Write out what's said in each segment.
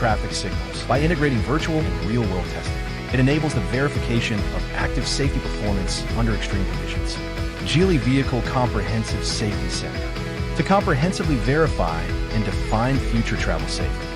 traffic signals by integrating virtual and real-world testing. It enables the verification of active safety performance under extreme conditions. Geely Vehicle Comprehensive Safety Center to comprehensively verify and define future travel safety.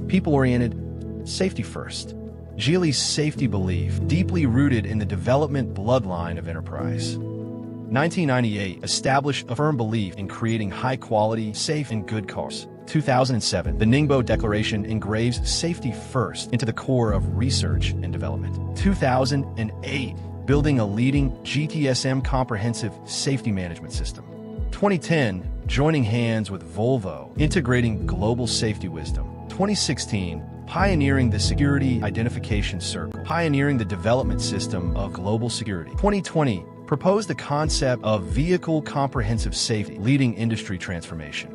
People-oriented, safety first. Geely's safety belief, deeply rooted in the development bloodline of enterprise. 1998 established a firm belief in creating high-quality, safe, and good cars. 2007, the Ningbo Declaration engraves safety first into the core of research and development. 2008, building a leading GTSM comprehensive safety management system. 2010, joining hands with Volvo, integrating global safety wisdom. 2016, pioneering the Security Identification Circle, pioneering the development system of global security. 2020, proposed the concept of Vehicle Comprehensive Safety, leading industry transformation.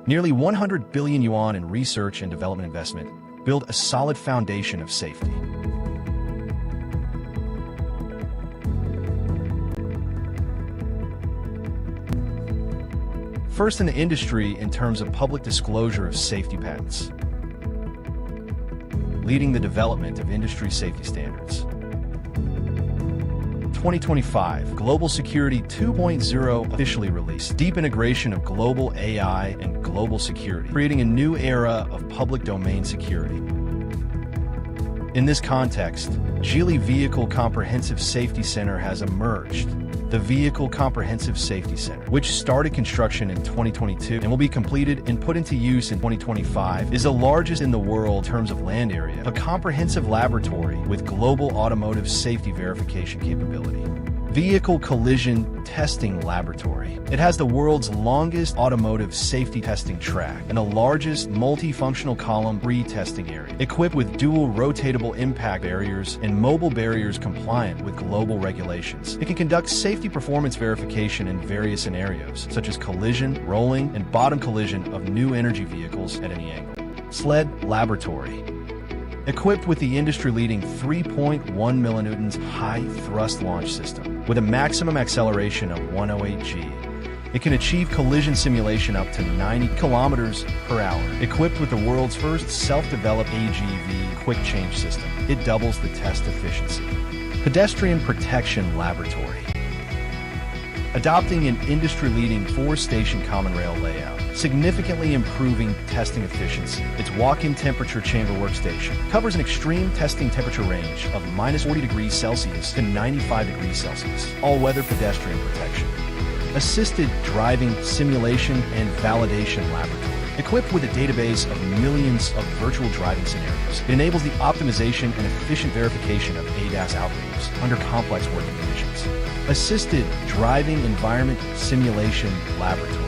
Nearly 100 billion yuan in research and development investment build a solid foundation of safety. First in the industry in terms of public disclosure of safety patents, leading the development of industry safety standards. 2025, Global Security 2.0 officially released. Deep integration of global AI and global security, creating a new era of public domain security. In this context, Geely Vehicle Comprehensive Safety Center has emerged. The Vehicle Comprehensive Safety Center, which started construction in 2022 and will be completed and put into use in 2025, is the largest in the world in terms of land area, a comprehensive laboratory with global automotive safety verification capability. Vehicle Collision Testing Laboratory. It has the world's longest automotive safety testing track and the largest multifunctional column pre-testing area, equipped with dual rotatable impact barriers and mobile barriers compliant with global regulations. It can conduct safety performance verification in various scenarios, such as collision, rolling, and bottom collision of new energy vehicles at any angle. Sled Laboratory. Equipped with the industry-leading 3.1 millinewtons high-thrust launch system with a maximum acceleration of 108 g, it can achieve collision simulation up to 90 kilometers per hour. Equipped with the world's first self-developed AGV quick change system, it doubles the test efficiency. Pedestrian Protection Laboratory. Adopting an industry-leading 4-station common rail layout, significantly improving testing efficiency. Its walk-in temperature chamber workstation covers an extreme testing temperature range of -40 degrees Celsius to 95 degrees Celsius. All-weather pedestrian protection. Assisted driving simulation and validation laboratory. Equipped with a database of millions of virtual driving scenarios, it enables the optimization and efficient verification of ADAS algorithms under complex working conditions. Assisted driving environment simulation laboratory.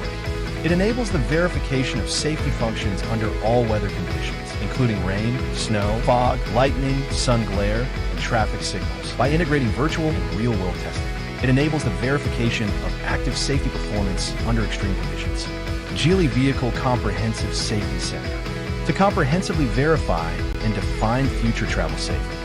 It enables the verification of safety functions under all weather conditions, including rain, snow, fog, lightning, sun glare, and traffic signals, by integrating virtual and real-world testing. It enables the verification of active safety performance under extreme conditions. Geely Vehicle Comprehensive Safety Center to comprehensively verify and define future travel safety.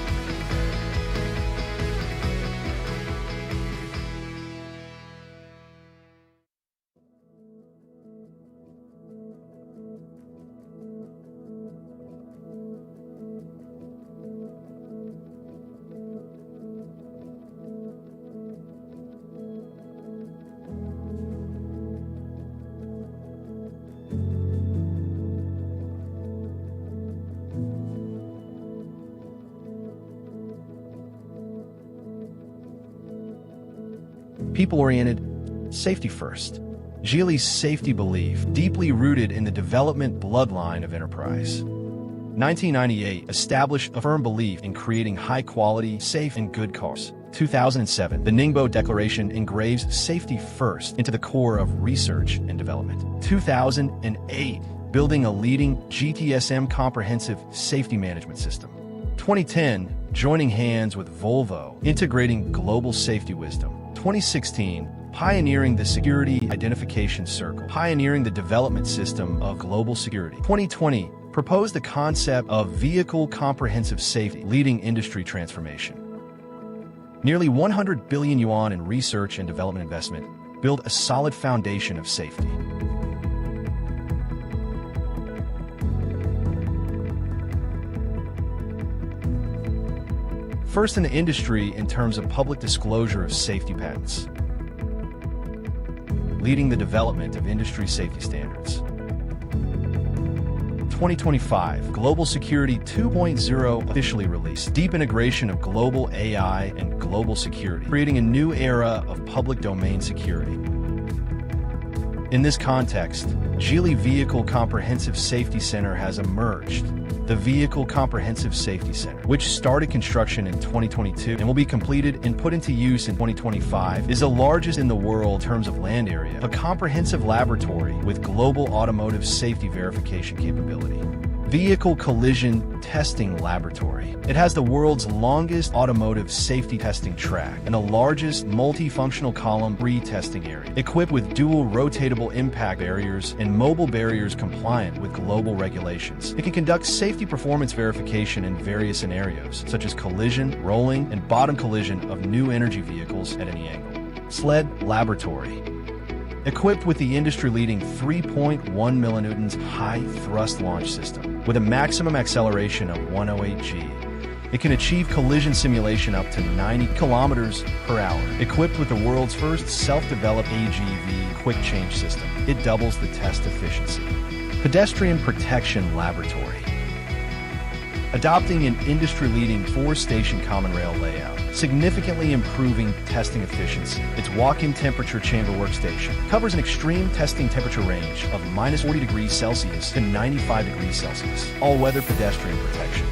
People-oriented, safety first. Geely's safety belief, deeply rooted in the development bloodline of enterprise. 1998 established a firm belief in creating high-quality, safe, and good cars. 2007, the Ningbo Declaration engraves safety first into the core of research and development. 2008, building a leading GTSM comprehensive safety management system. 2010, joining hands with Volvo, integrating global safety wisdom. 2016, pioneering the security identification circle, pioneering the development system of global security. 2020, proposed the concept of vehicle comprehensive safety, leading industry transformation. Nearly 100 billion yuan in research and development investment build a solid foundation of safety. First in the industry in terms of public disclosure of safety patents, leading the development of industry safety standards. 2025, Global Security 2.0 officially released. Deep integration of global AI and global security, creating a new era of public domain security. In this context, Geely Vehicle Comprehensive Safety Center has emerged. The Vehicle Comprehensive Safety Center, which started construction in 2022 and will be completed and put into use in 2025, is the largest in the world in terms of land area, a comprehensive laboratory with global automotive safety verification capability. Vehicle Collision Testing Laboratory. It has the world's longest automotive safety testing track and the largest multifunctional column pre-testing area, equipped with dual rotatable impact barriers and mobile barriers compliant with global regulations. It can conduct safety performance verification in various scenarios, such as collision, rolling, and bottom collision of new energy vehicles at any angle. Sled Laboratory. Equipped with the industry-leading 3.1 millinewtons high-thrust launch system, with a maximum acceleration of 108 g, it can achieve collision simulation up to 90 kilometers per hour. Equipped with the world's first self-developed AGV quick change system, it doubles the test efficiency. Pedestrian Protection Laboratory. Adopting an industry-leading 4-station common rail layout, significantly improving testing efficiency. Its walk-in temperature chamber workstation covers an extreme testing temperature range of -40 degrees Celsius to 95 degrees Celsius. All-weather pedestrian protection.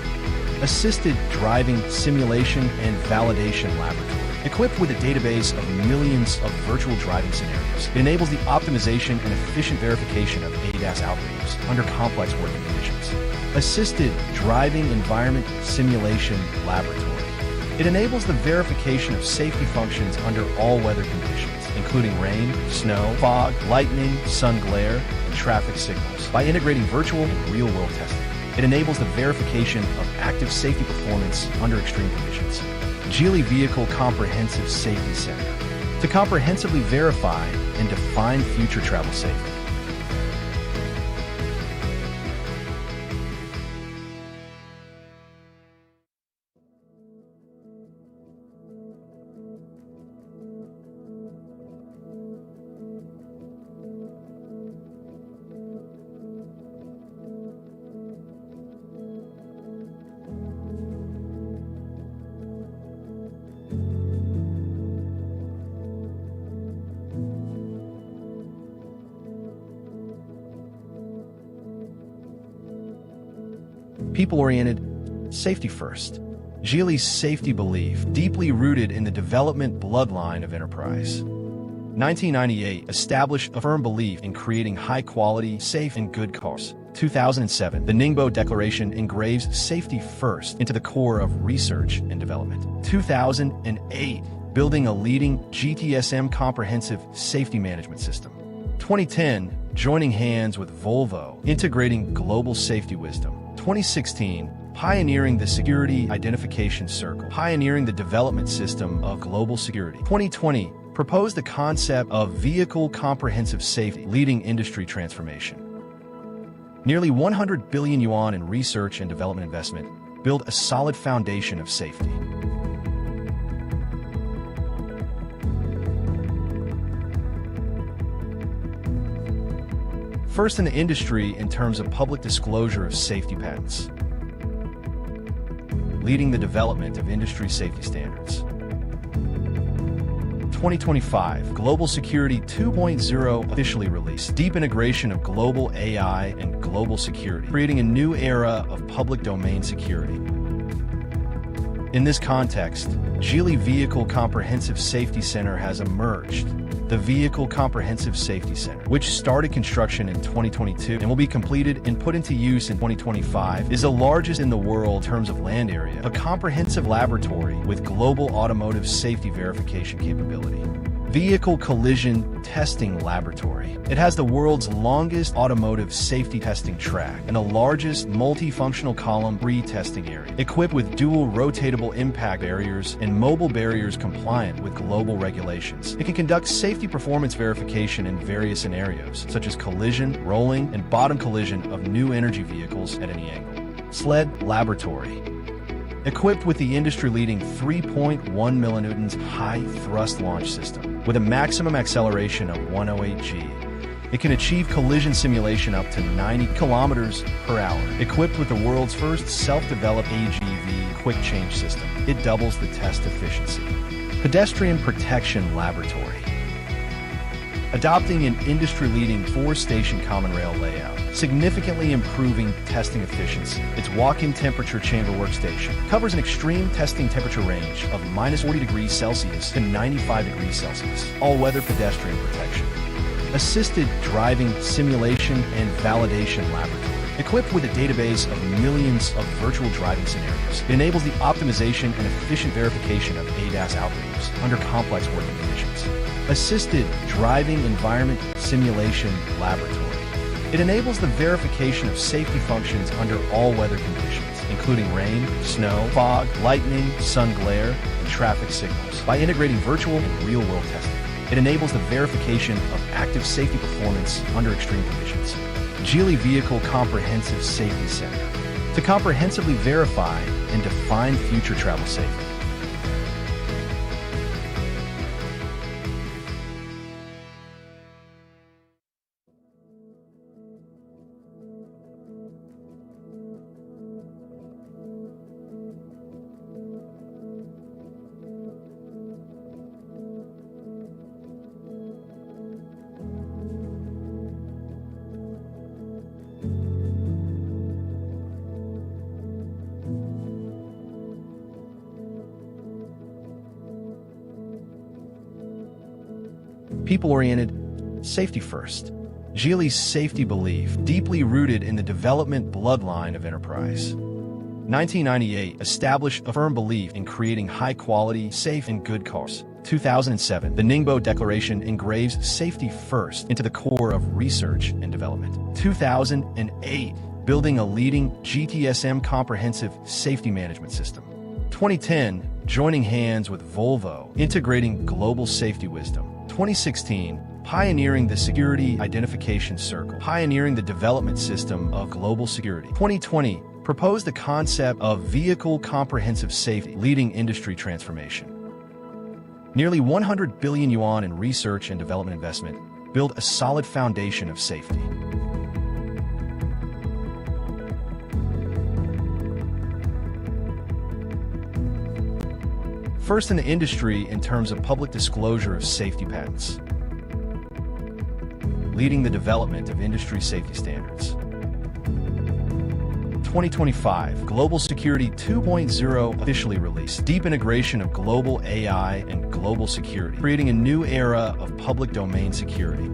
Assisted driving simulation and validation laboratory. Equipped with a database of millions of virtual driving scenarios, it enables the optimization and efficient verification of ADAS algorithms under complex working conditions. Assisted driving environment simulation laboratory. It enables the verification of safety functions under all weather conditions, including rain, snow, fog, lightning, sun glare, and traffic signals. By integrating virtual and real-world testing, it enables the verification of active safety performance under extreme conditions. Geely Vehicle Comprehensive Safety Center, to comprehensively verify and define future travel safety. People-oriented, safety first. Geely's safety belief, deeply rooted in the development bloodline of enterprise. 1998 established a firm belief in creating high-quality, safe, and good cars. 2007, the Ningbo Declaration engraves safety first into the core of research and development. 2008, building a leading GTSM comprehensive safety management system. 2010, joining hands with Volvo, integrating global safety wisdom. 2016, pioneering the security identification circle, pioneering the development system of global security. 2020, proposed the concept of vehicle comprehensive safety, leading industry transformation. Nearly 100 billion yuan in research and development investment build a solid foundation of safety. First in the industry in terms of public disclosure of safety patents, leading the development of industry safety standards. 2025, Global Security 2.0 officially released. Deep integration of global AI and global security, creating a new era of public domain security. In this context, Geely Vehicle Comprehensive Safety Center has emerged. The Vehicle Comprehensive Safety Center, which started construction in 2022 and will be completed and put into use in 2025, is the largest in the world in terms of land area, a comprehensive laboratory with global automotive safety verification capability. Vehicle Collision Testing Laboratory. It has the world's longest automotive safety testing track and the largest multifunctional column pre-testing area, equipped with dual rotatable impact barriers and mobile barriers compliant with global regulations. It can conduct safety performance verification in various scenarios, such as collision, rolling, and bottom collision of new energy vehicles at any angle. Sled Laboratory. Equipped with the industry-leading 3.1 millinewtons high-thrust launch system with a maximum acceleration of 108 g, it can achieve collision simulation up to 90 kilometers per hour. Equipped with the world's first self-developed AGV quick change system, it doubles the test efficiency. Pedestrian Protection Laboratory. Adopting an industry-leading 4-station common rail layout, significantly improving testing efficiency. Its walk-in temperature chamber workstation covers an extreme testing temperature range of -40 degrees Celsius to 95 degrees Celsius. All-weather pedestrian protection. Assisted driving simulation and validation laboratory. Equipped with a database of millions of virtual driving scenarios, it enables the optimization and efficient verification of ADAS algorithms under complex working conditions. Assisted Driving Environment Simulation Laboratory. It enables the verification of safety functions under all weather conditions, including rain, snow, fog, lightning, sun glare, and traffic signals. By integrating virtual and real-world testing, it enables the verification of active safety performance under extreme conditions. Geely Vehicle Comprehensive Safety Center. To comprehensively verify and define future travel safety. People-oriented, safety first. Geely's safety belief, deeply rooted in the development bloodline of enterprise. 1998 established a firm belief in creating high-quality, safe, and good cars. 2007, the Ningbo Declaration engraves safety first into the core of research and development. 2008, building a leading GTSM comprehensive safety management system. 2010, joining hands with Volvo, integrating global safety wisdom. 2016, pioneering the Security Identification Circle, pioneering the development system of global security. 2020, proposed the concept of Vehicle Comprehensive Safety, leading industry transformation. Nearly 100 billion yuan in research and development investment build a solid foundation of safety. First in the industry in terms of public disclosure of safety patents. Leading the development of industry safety standards. 2025, Global Security 2.0 officially released. Deep integration of global AI and global security, creating a new era of public domain security.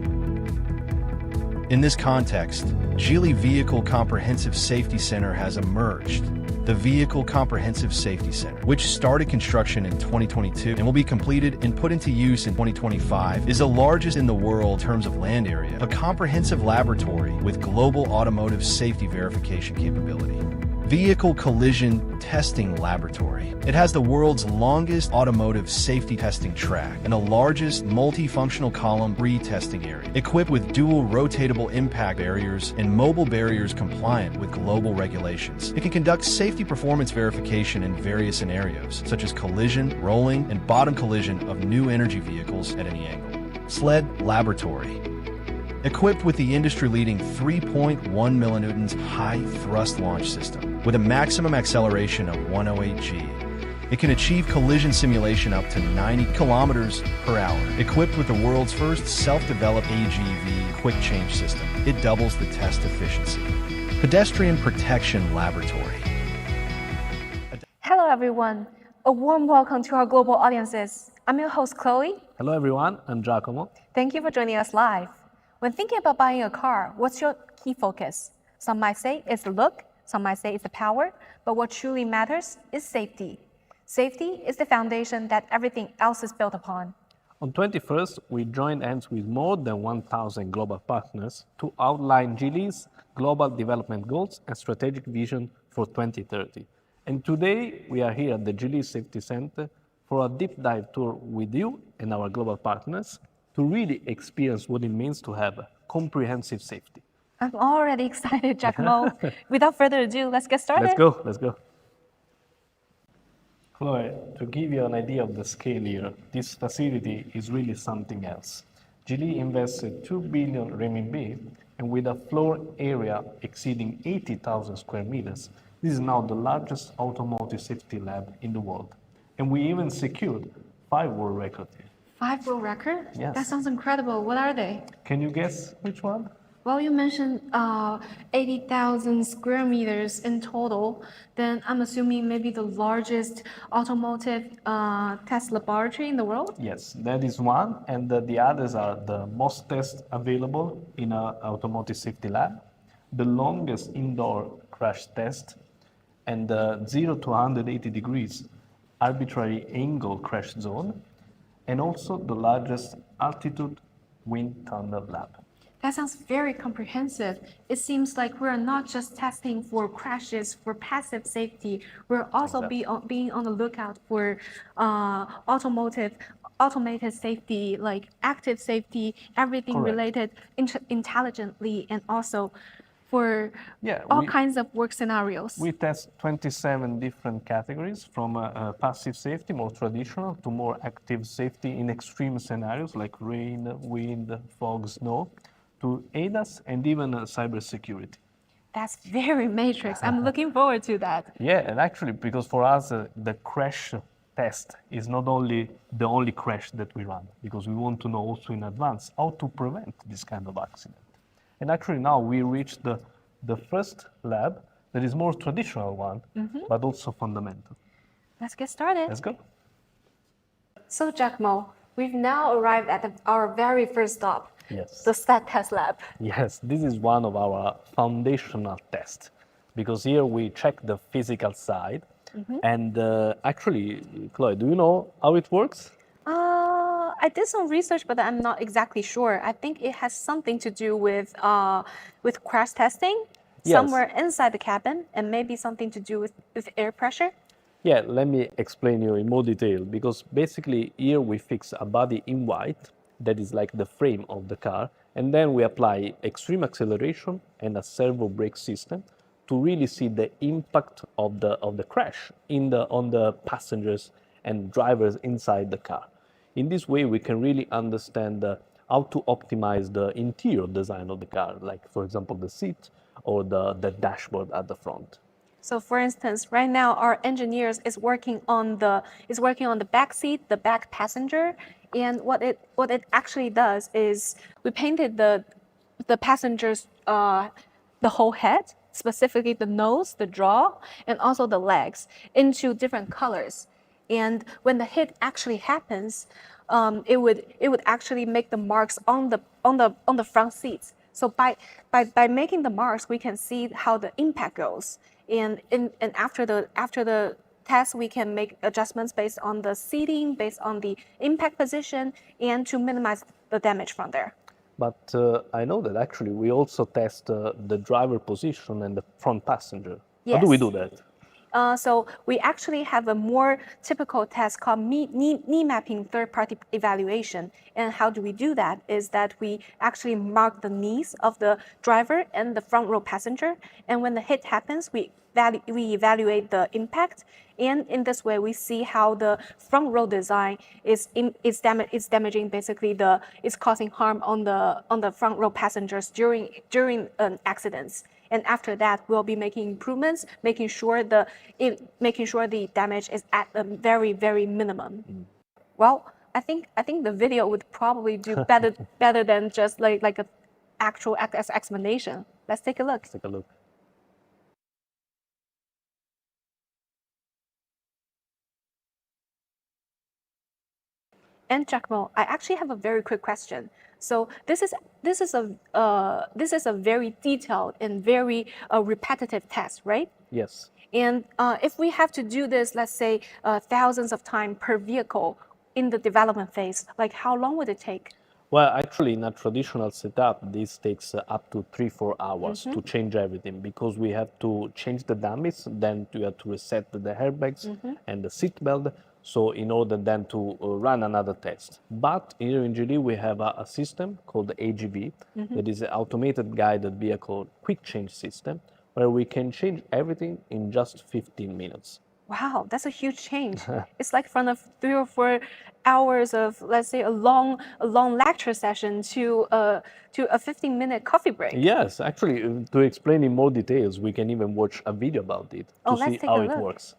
In this context, Geely Vehicle Comprehensive Safety Center has emerged. The Vehicle Comprehensive Safety Center, which started construction in 2022 and will be completed and put into use in 2025, is the largest in the world in terms of land area, a comprehensive laboratory with global automotive safety verification capability. Vehicle Collision Testing Laboratory. It has the world's longest automotive safety testing track and the largest multifunctional column pre-testing area, equipped with dual rotatable impact barriers and mobile barriers compliant with global regulations. It can conduct safety performance verification in various scenarios, such as collision, rolling, and bottom collision of new energy vehicles at any angle. Sled Laboratory. Equipped with the industry-leading 3.1 millinewtons high-thrust launch system with a maximum acceleration of 108 g, it can achieve collision simulation up to 90 kilometers per hour. Equipped with the world's first self-developed AGV quick change system, it doubles the test efficiency. Pedestrian Protection Laboratory. Hello everyone. A warm welcome to our global audiences. I'm your host, Chloe. Hello everyone, I'm Giacomo. Thank you for joining us live. When thinking about buying a car, what's your key focus? Some might say it's the look, some might say it's the power, but what truly matters is safety. Safety is the foundation that everything else is built upon. On 21st, we joined hands with more than 1,000 global partners to outline Geely's global development goals and strategic vision for 2030. And today, we are here at the Geely Safety Center for a deep dive tour with you and our global partners to really experience what it means to have comprehensive safety. I'm already excited, Giacomo. Without further ado, let's get started. Let's go. Chloe, to give you an idea of the scale here, this facility is really something else. Geely invested 2 billion renminbi, and with a floor area exceeding 80,000 square meters, this is now the largest automotive safety lab in the world. And we even secured 5 world records here. 5 world record? Yes. That sounds incredible. What are they? Can you guess which one? Well, you mentioned 80,000 square meters in total. Then I'm assuming maybe the largest automotive test laboratory in the world? Yes, that is one. And the others are the most tests available in an automotive safety lab, the longest indoor crash test, and the 0 to 180 degrees arbitrary angle crash zone, and also the largest altitude wind tunnel lab. That sounds very comprehensive. It seems like we're not just testing for crashes, for passive safety. We're also being on the lookout for automated safety, like active safety, everything Correct. related intelligently, and also for all kinds of work scenarios. We test 27 different categories, from passive safety, more traditional, to more active safety in extreme scenarios like rain, wind, fog, snow, to ADAS and even cybersecurity. That's very matrix. I'm looking forward to that. Yeah, and actually, because for us, the crash test is not only the only crash that we run, because we want to know also in advance how to prevent this kind of accident. And actually now we reached the first lab that is more traditional one, but also fundamental. Let's get started. Let's go. So Giacomo, we've now arrived at our very first stop. Yes. The Sled test lab. Yes, this is one of our foundational tests, because here we check the physical side. And actually, Chloe, do you know how it works? I did some research, but I'm not exactly sure. I think it has something to do with crash testing, somewhere inside the cabin, and maybe something to do with air pressure. Yeah, let me explain you in more detail, because basically here we fix a body in white that is like the frame of the car, and then we apply extreme acceleration and a servo brake system to really see the impact of the crash on the passengers and drivers inside the car. In this way, we can really understand how to optimize the interior design of the car, like for example the seat or the dashboard at the front. So for instance, right now our engineers is working on the back seat, the back passenger, and what it actually does is we painted the passengers the whole head, specifically the nose, the jaw, and also the legs into different colors. And when the hit actually happens, it would actually make the marks on the front seats. So by making the marks, we can see how the impact goes. And after the test, we can make adjustments based on the seating, based on the impact position, and to minimize the damage from there. But I know that actually we also test the driver position and the front passenger. Yes. How do we do that? So we actually have a more typical test called knee mapping third-party evaluation. And how do we do that? Is that we actually mark the knees of the driver and the front row passenger. And when the hit happens, we evaluate the impact. And in this way, we see how the front row design is damaging, basically is causing harm on the front row passengers during accidents. And after that, we'll be making improvements, making sure the damage is at a very, very minimum. Well, I think the video would probably do better than just like an actual explanation. Let's take a look. Let's take a look. And Giacomo, I actually have a very quick question. So this is a very detailed and very repetitive test, right? Yes. And if we have to do this, let's say thousands of times per vehicle in the development phase, like how long would it take? Well, actually, in a traditional setup, this takes up to 3-4 hours to change everything because we have to change the dummies, then we have to reset the airbags and the seat belt. So, in order then to run another test. But here in GD, we have a system called AGV that is an automated guided vehicle quick change system where we can change everything in just 15 minutes. Wow, that's a huge change. It's like from 3 or 4 hours of, let's say, a long lecture session to a 15-minute coffee break. Yes, actually, to explain in more details, we can even watch a video about it to Let's see take how a it look. works.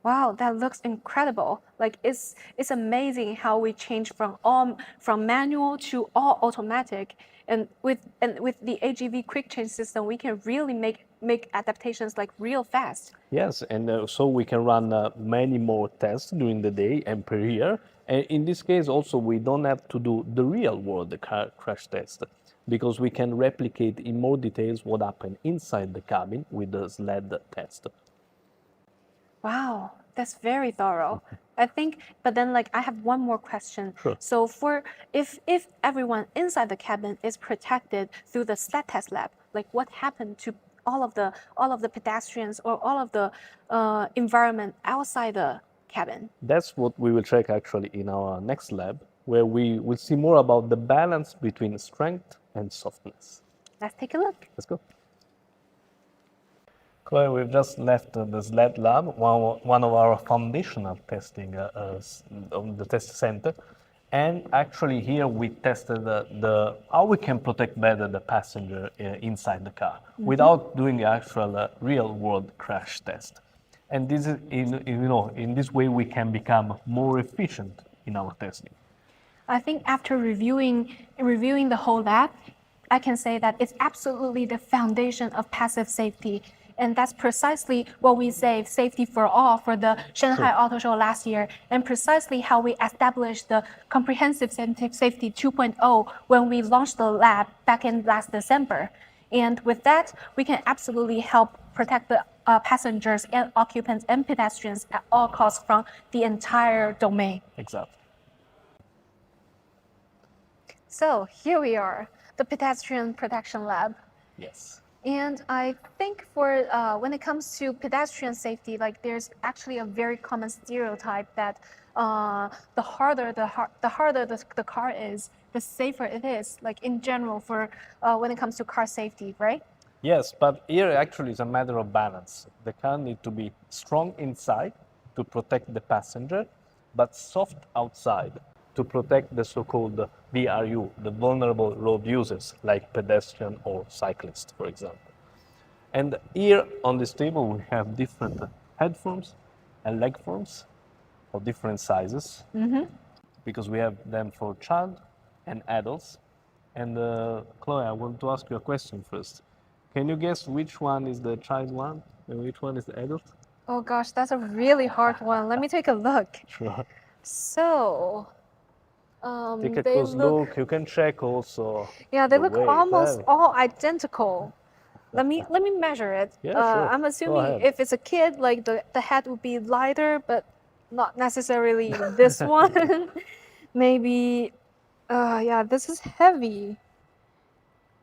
Wow, that looks incredible. Like it's amazing how we change from manual to all automatic. And with the AGV quick change system, we can really make adaptations like real fast. Yes, and so we can run many more tests during the day and per year. And in this case, also, we don't have to do the real world car crash test because we can replicate in more details what happened inside the cabin with the sled test. Wow, that's very thorough. I think, but then like I have one more question. Sure. So for if everyone inside the cabin is protected through the sled test lab, like what happened to all of the pedestrians or all of the environment outside the cabin? That's what we will check actually in our next lab, where we will see more about the balance between strength and softness. Let's take a look. Let's go. Chloe, we've just left the Sled lab, one of our foundational testing of the test center. And actually here we tested how we can protect better the passenger inside the car without doing the actual real world crash test. And this is, in this way we can become more efficient in our testing. I think after reviewing the whole lab, I can say that it's absolutely the foundation of passive safety. And that's precisely what we say, safety for all, for the Shanghai Auto Show last year, and precisely how we established the Comprehensive Safety 2.0 when we launched the lab back in last December. And with that, we can absolutely help protect the passengers and occupants and pedestrians at all costs from the entire domain. Exactly. So here we are, the Pedestrian Protection Lab. Yes. And I think for when it comes to pedestrian safety, like there's actually a very common stereotype that the harder the car is, the safer it is. Like in general, for when it comes to car safety, right? Yes, but here actually it's a matter of balance. The car needs to be strong inside to protect the passenger, but soft outside to protect the so-called VRU, the vulnerable road users, like pedestrian or cyclists, for example. And here on this table we have different head forms and leg forms of different sizes, because we have them for child and adults. And Chloe, I want to ask you a question first. Can you guess which one is the child one and which one is the adult? Oh gosh, that's a really hard one. Let me take a look. Sure. So, Take a they close look, look. You can check also. yeah, they the look weight. almost all identical. Let me measure it. Yeah, sure. I'm Go assuming ahead. if it's a kid, like the head would be lighter, but not necessarily this one. Maybe, yeah, this is heavy.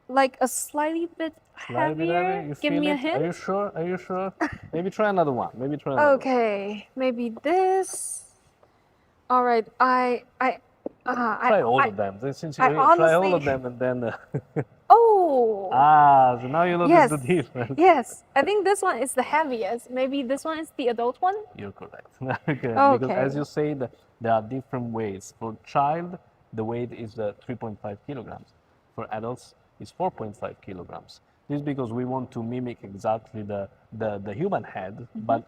Like a slightly bit Slightly heavier. heavy. You Give feel me a it? hint. Are you sure? Are you sure? Maybe try another one. Maybe try another one. Okay, maybe this. All right, Try all of them. Since you I try all honestly- of them and then. Oh. So now you notice Yes. the difference. Yes, I think this one is the heaviest. Maybe this one is the adult one. You're correct. Okay. Okay. Because as you said, there are different weights. For child, the weight is 3.5 kilograms. For adults, it's 4.5 kilograms. This is because we want to mimic exactly the human head, but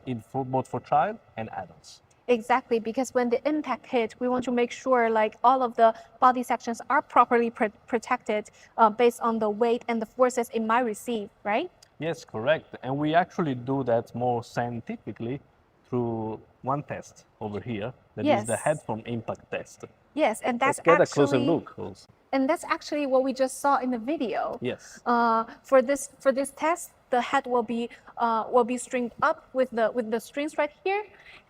both for child and adults. Exactly, because when the impact hit, we want to make sure like all of the body sections are properly protected based on the weight and the forces it might receive, right? Yes, correct. And we actually do that more scientifically through one test over here, that is the Yes. head from impact test. Yes, and that's Let's get a closer actually look also. and that's actually what we just saw in the video. Yes. For this test, the head will be stringed up with the strings right here,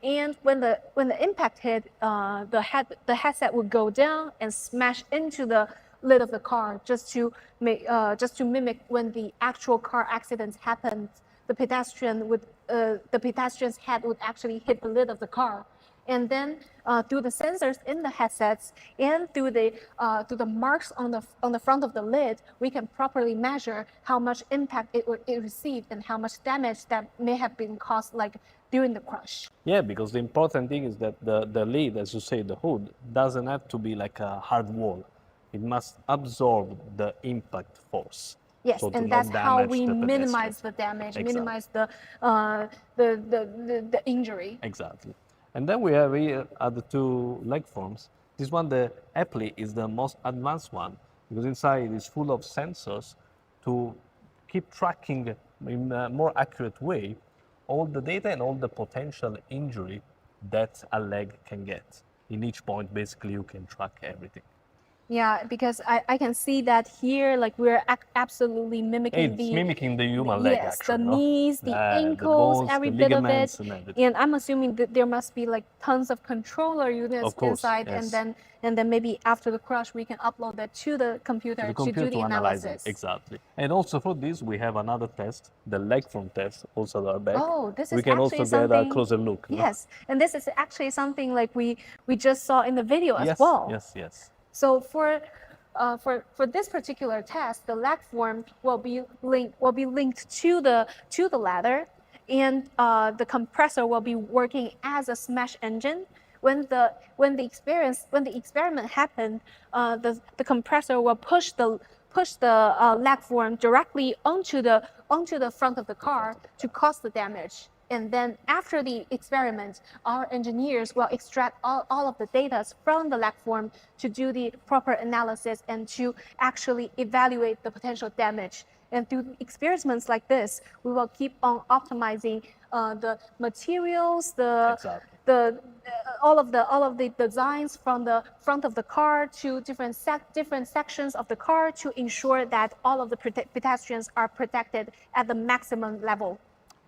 and when the impact hit, the headset would go down and smash into the lid of the car, just to mimic when the actual car accident happened. The pedestrian's head would actually hit the lid of the car. And then through the sensors in the headsets and through the marks on the front of the lid, we can properly measure how much impact it received and how much damage that may have been caused, like during the crash. Yeah, because the important thing is that the lid, as you say, the hood, doesn't have to be like a hard wall. It must absorb the impact force. Yes, So to and not that's how damage we the minimize pedestrian. the damage, Exactly. minimize the injury. Exactly. And then we have here other two leg forms. This one, the Apply, is the most advanced one because inside it is full of sensors to keep tracking in a more accurate way all the data and all the potential injury that a leg can get. In each point, basically, you can track everything. Yeah, because I can see that here, like we're absolutely mimicking It's mimicking the human leg, yes, actually. the No? knees, the The ankles, bones, every the bit of it. ligaments, and everything. And I'm assuming that there must be like tons of controller units Of course, inside, yes. and then maybe after the crash we can upload that to the computer to do the analyze analysis. it. Exactly. And also for this, we have another test, the leg form test, also at our back. Oh, this is we can actually also get a something- closer look. No? Yes, and this is actually something like we just saw in the video Yes, as well. yes. So for this particular test, the leg form will be linked to the ladder, and the compressor will be working as a smash engine. When the experiment happened, the compressor will push the leg form directly onto the front of the car to cause the damage. And then after the experiment, our engineers will extract all of the data from the leg form to do the proper analysis and to actually evaluate the potential damage. And through experiments like this, we will keep on optimizing the materials, all of the designs from the front of the car to different sections of the car to ensure that all of the pedestrians are protected at the maximum level.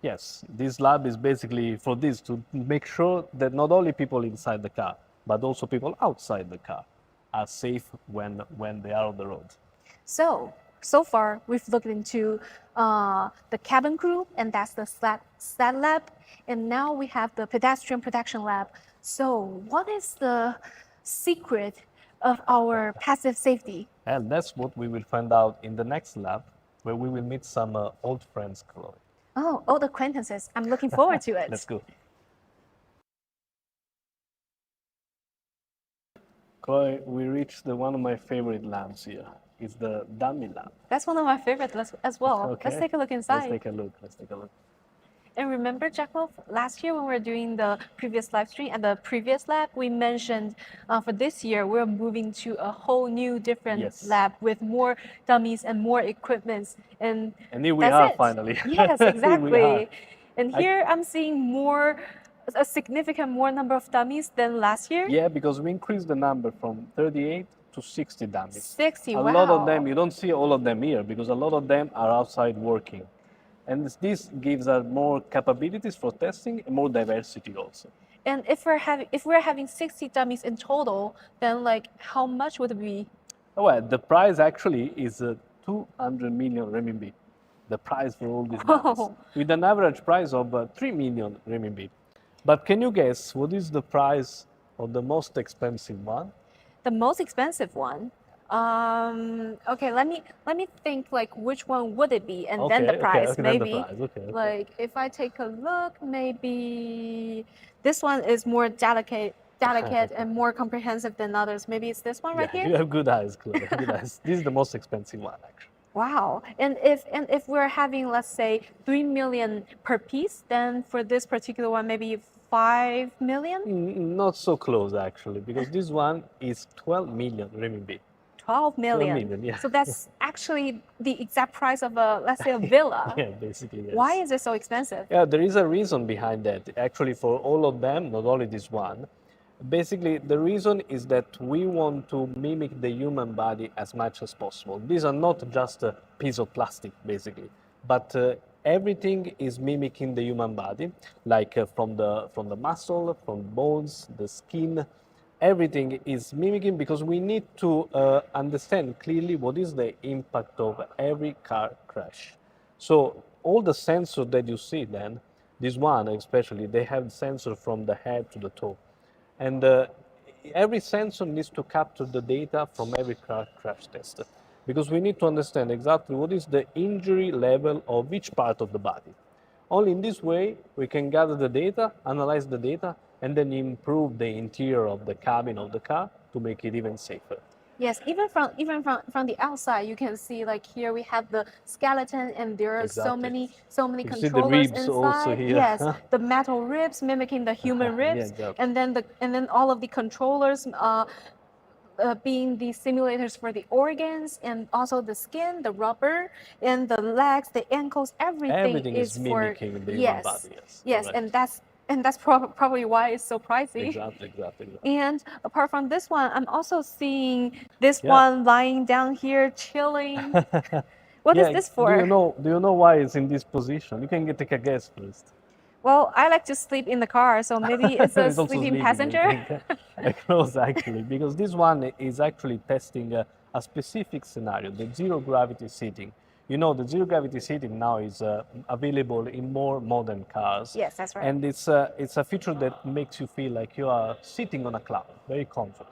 Yes, this lab is basically for this, to make sure that not only people inside the car, but also people outside the car are safe when they are on the road. So far, we've looked into the cabin crew, and that's the Sled lab. And now we have the pedestrian protection lab. So what is the secret of our passive safety? And that's what we will find out in the next lab, where we will meet some old friends, Chloe. Oh, old acquaintances. I'm looking forward to it. Let's go. Chloe, we reached one of my favorite labs here. It's the dummy lab. That's one of my favorites as well. Okay. Let's take a look inside. Let's take a look. And remember, Jacqueline, last year when we were doing the previous live stream at the previous lab, we mentioned for this year, we're moving to a whole new different lab with more dummies and more equipments. And here we are, it. finally. Yes, exactly. And I- here I'm seeing a significant more number of dummies than last year. Yeah, because we increased the number from 38 to 60 dummies. 60, A wow. lot of them, you don't see all of them here because a lot of them are outside working. And this gives us more capabilities for testing and more diversity also. And if we're having 60 dummies in total, then like how much would it be? Well, the price actually is 200 million renminbi. The price for all these dummies, with an average price of 3 million renminbi. But can you guess what is the price of the most expensive one? The most expensive one? Okay, let me think like which one would it be, and then the price maybe. Then the price. Okay. Like if I take a look, maybe this one is more delicate and more comprehensive than others. Maybe it's this one right here. You have good eyes, Chloe. Good eyes. This is the most expensive one, actually. Wow. And if we're having, let's say, 3 million per piece, then for this particular one, maybe 5 million? Not so close actually, because this one is 12 million renminbi. 12 12 million. million, yeah. So that's actually the exact price of a, let's say, a villa. Yeah, basically, yes. Why is it so expensive? Yeah, there is a reason behind that. Actually, for all of them, not only this one. Basically, the reason is that we want to mimic the human body as much as possible. These are not just a piece of plastic, basically, but everything is mimicking the human body, like from the muscle, from bones, the skin. Everything is mimicking because we need to understand clearly what is the impact of every car crash. So all the sensors that you see then, this one especially, they have sensor from the head to the toe. And every sensor needs to capture the data from every car crash test because we need to understand exactly what is the injury level of each part of the body. Only in this way we can gather the data, analyze the data, and then improve the interior of the cabin of the car to make it even safer. Yes, even from the outside, you can see like here we have the skeleton, and there are Exactly. so many You see the controllers ribs also inside. here. Yes, the metal ribs mimicking the human Yeah, ribs, exactly. and then all of the controllers being the simulators for the organs, and also the skin, the rubber, and the legs, the ankles. Everything is For mimicking the human yes, body. Yes, yes, correct. and that's probably why it's so pricey. Exactly. And apart from this one, I'm also seeing this Yeah. one lying down here chilling. What is Yeah, this for? do you know why it's in this position? You can take a guess first. Well, I like to sleep in the car, so maybe it's a It's also sleeping sleeping, I passenger. think. Close actually, because this one is actually testing a specific scenario, the zero gravity seating. You know, the zero gravity seating now is available in more modern cars. Yes, that's right. And it's a feature that makes you feel like you are sitting on a cloud, very comfortable.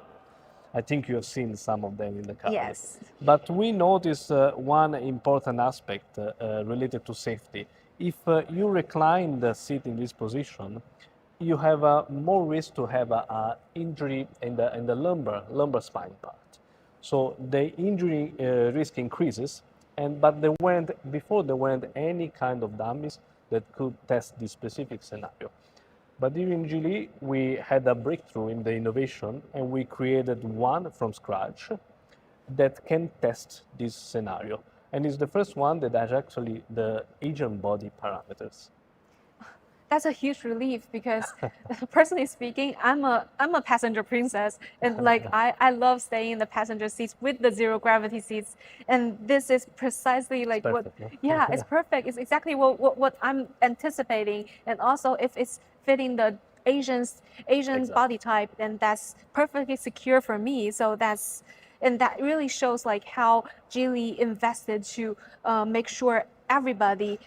I think you have seen some of them in the car. Yes. But we notice one important aspect related to safety. If you recline the seat in this position, you have more risk to have a injury in the lumbar spine part. So the injury risk increases, but before there weren't any kind of dummies that could test this specific scenario. But eventually, we had a breakthrough in the innovation, and we created one from scratch that can test this scenario. And it's the first one that has actually the agent body parameters. That's a huge relief because personally speaking, I'm a passenger princess, and like I love staying in the passenger seats with the zero gravity seats, and this is precisely like what perfect, no? yeah, it's perfect. It's exactly what I'm anticipating, and also if it's fitting the Asian Exactly. body type, then that's perfectly secure for me. So that's and that really shows like how Geely invested to make sure everybody,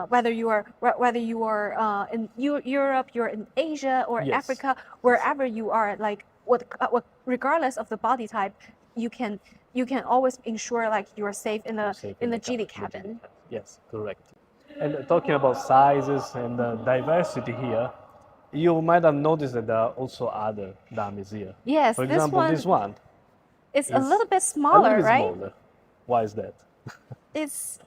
whether you are in Europe, you're in Asia or Yes. Africa, wherever you are, like regardless of the body type, you can always ensure like you are safe in the Safe in the car, Geely cabin. Yes, correct. And talking about sizes and diversity here, you might have noticed that there are also other dummies here. Yes, For this example, this one is a is little bit a smaller, little bit right? smaller. Why is that? It's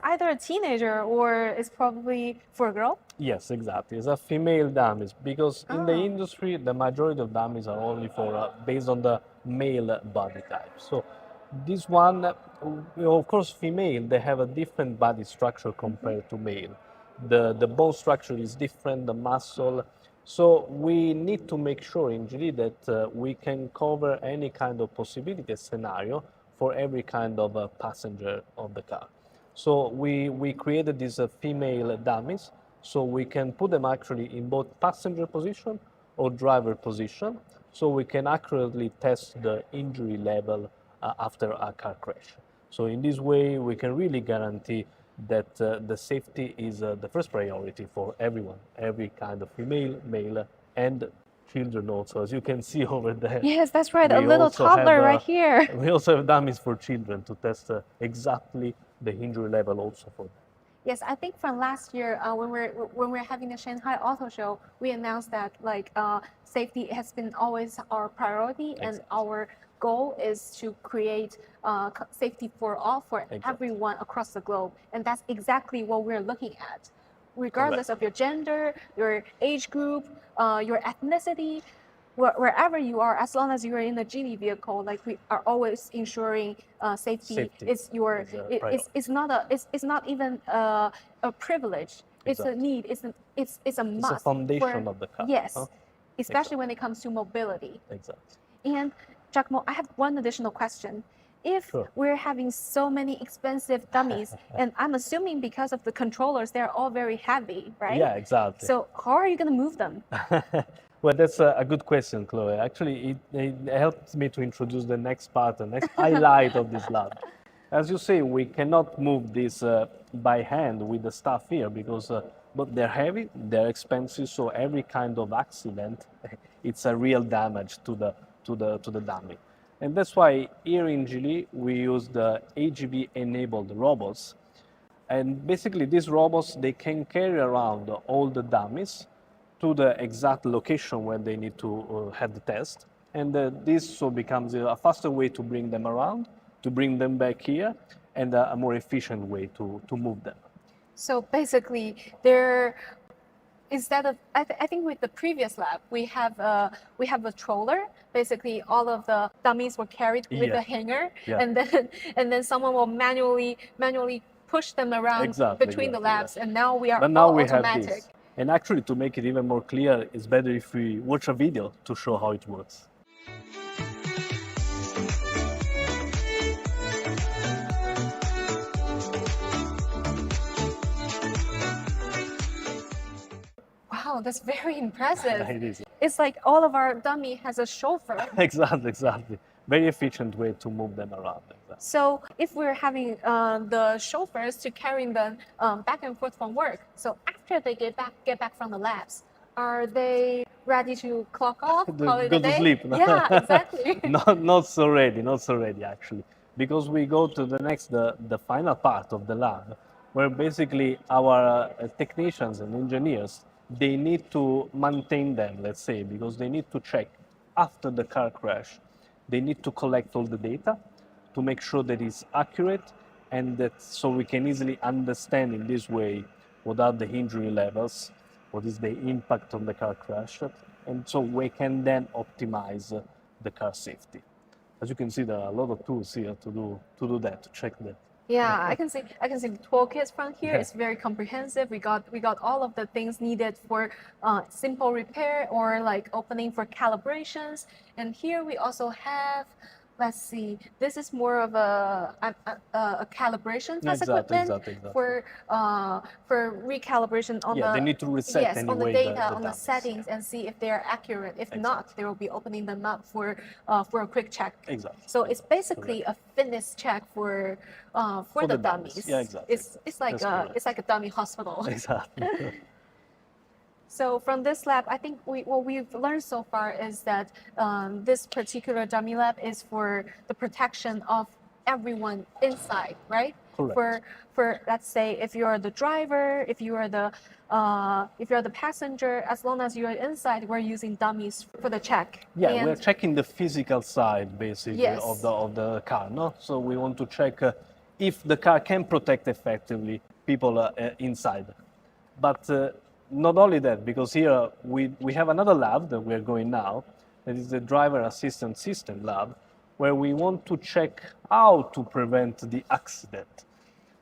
either a teenager or it's probably for a girl. Yes, exactly. It's a female dummies because in the Oh. industry, the majority of dummies are only for based on the male body type. So this one, of course, female, they have a different body structure compared to male. The bone structure is different, the muscle. So we need to make sure, indeed, that we can cover any kind of possibility scenario for every kind of passenger of the car. So we created these female dummies, so we can put them actually in both passenger position or driver position, so we can accurately test the injury level after a car crash. So in this way, we can really guarantee that the safety is the first priority for everyone, every kind of female, male, and children also. As you can see over there, Yes, that's right. A we little also have, toddler right here. we also have dummies for children to test exactly the injury level also for them. Yes, I think from last year, when we're having the Shanghai Auto Show, we announced that like safety has been always our priority, and Exactly. our goal is to create safety for all, for everyone across the globe. And that's exactly what we're looking at. Regardless of your gender, your age group, your ethnicity, wherever you are, as long as you are in a Geely vehicle, like we are always ensuring safety is your it's not even a privilege. It's a need. It's a must. It's a foundation of the car. Yes, especially when it comes to mobility. Exactly. And Giacomo, I have one additional question. If we're having so many expensive dummies, and I'm assuming because of the controllers, they're all very heavy, right? Yeah, exactly. So how are you going to move them? Well, that's a good question, Chloe. Actually, it helps me to introduce the next part, the next highlight of this lab. As you say, we cannot move this by hand with the stuff here because but they're heavy, they're expensive, so every kind of accident, it's a real damage to the dummy. And that's why here in Geely, we use the AGV-enabled robots. And basically, these robots, they can carry around all the dummies to the exact location where they need to have the test. And this so becomes a faster way to bring them around, to bring them back here, and a more efficient way to move them. So basically, instead of, I think with the previous lab, we have a troller. Basically, all of the dummies were carried with a hanger, and then someone will manually push them around between the labs. And now we are all automatic. Have this. And actually, to make it even more clear, it's better if we watch a video to show how it works. Wow, that's very impressive. It is. It's like all of our dummy has a chauffeur. Exactly. Very efficient way to move them around. So if we're having the chauffeurs to carry them back and forth from work, so after they get back from the labs, are they ready to clock off, call it go a day? To sleep? Yeah, exactly. not so ready actually, because we go to the final part of the lab, where basically our technicians and engineers, they need to maintain them, let's say, because they need to check after the car crash. They need to collect all the data to make sure that it's accurate, and that so we can easily understand in this way what are the injury levels, what is the impact of the car crash, and so we can then optimize the car safety. As you can see, there are a lot of tools here to do that, to check that. Yeah, I can see the toolkits from here. It's very comprehensive. We got all of the things needed for simple repair or like opening for calibrations. And here we also have, let's see, this is more of a calibration test equipment for recalibration on they need to reset on the data, on the settings, and see if they are accurate. If not, they will be opening them up for a quick check. Exactly. So it's basically a fitness check for the dummies. Yeah, exactly. It's like a dummy hospital. Exactly. So from this lab, I think what we've learned so far is that this particular dummy lab is for the protection of everyone inside, right? Correct. For let's say if you're the driver, if you're the passenger, as long as you're inside, we're using dummies for the check. Yeah, we're checking the physical side basically of the car, no? So we want to check if the car can protect effectively people inside, but. Not only that, because here we have another lab that we're going now, that is the driver assistance system lab, where we want to check how to prevent the accident.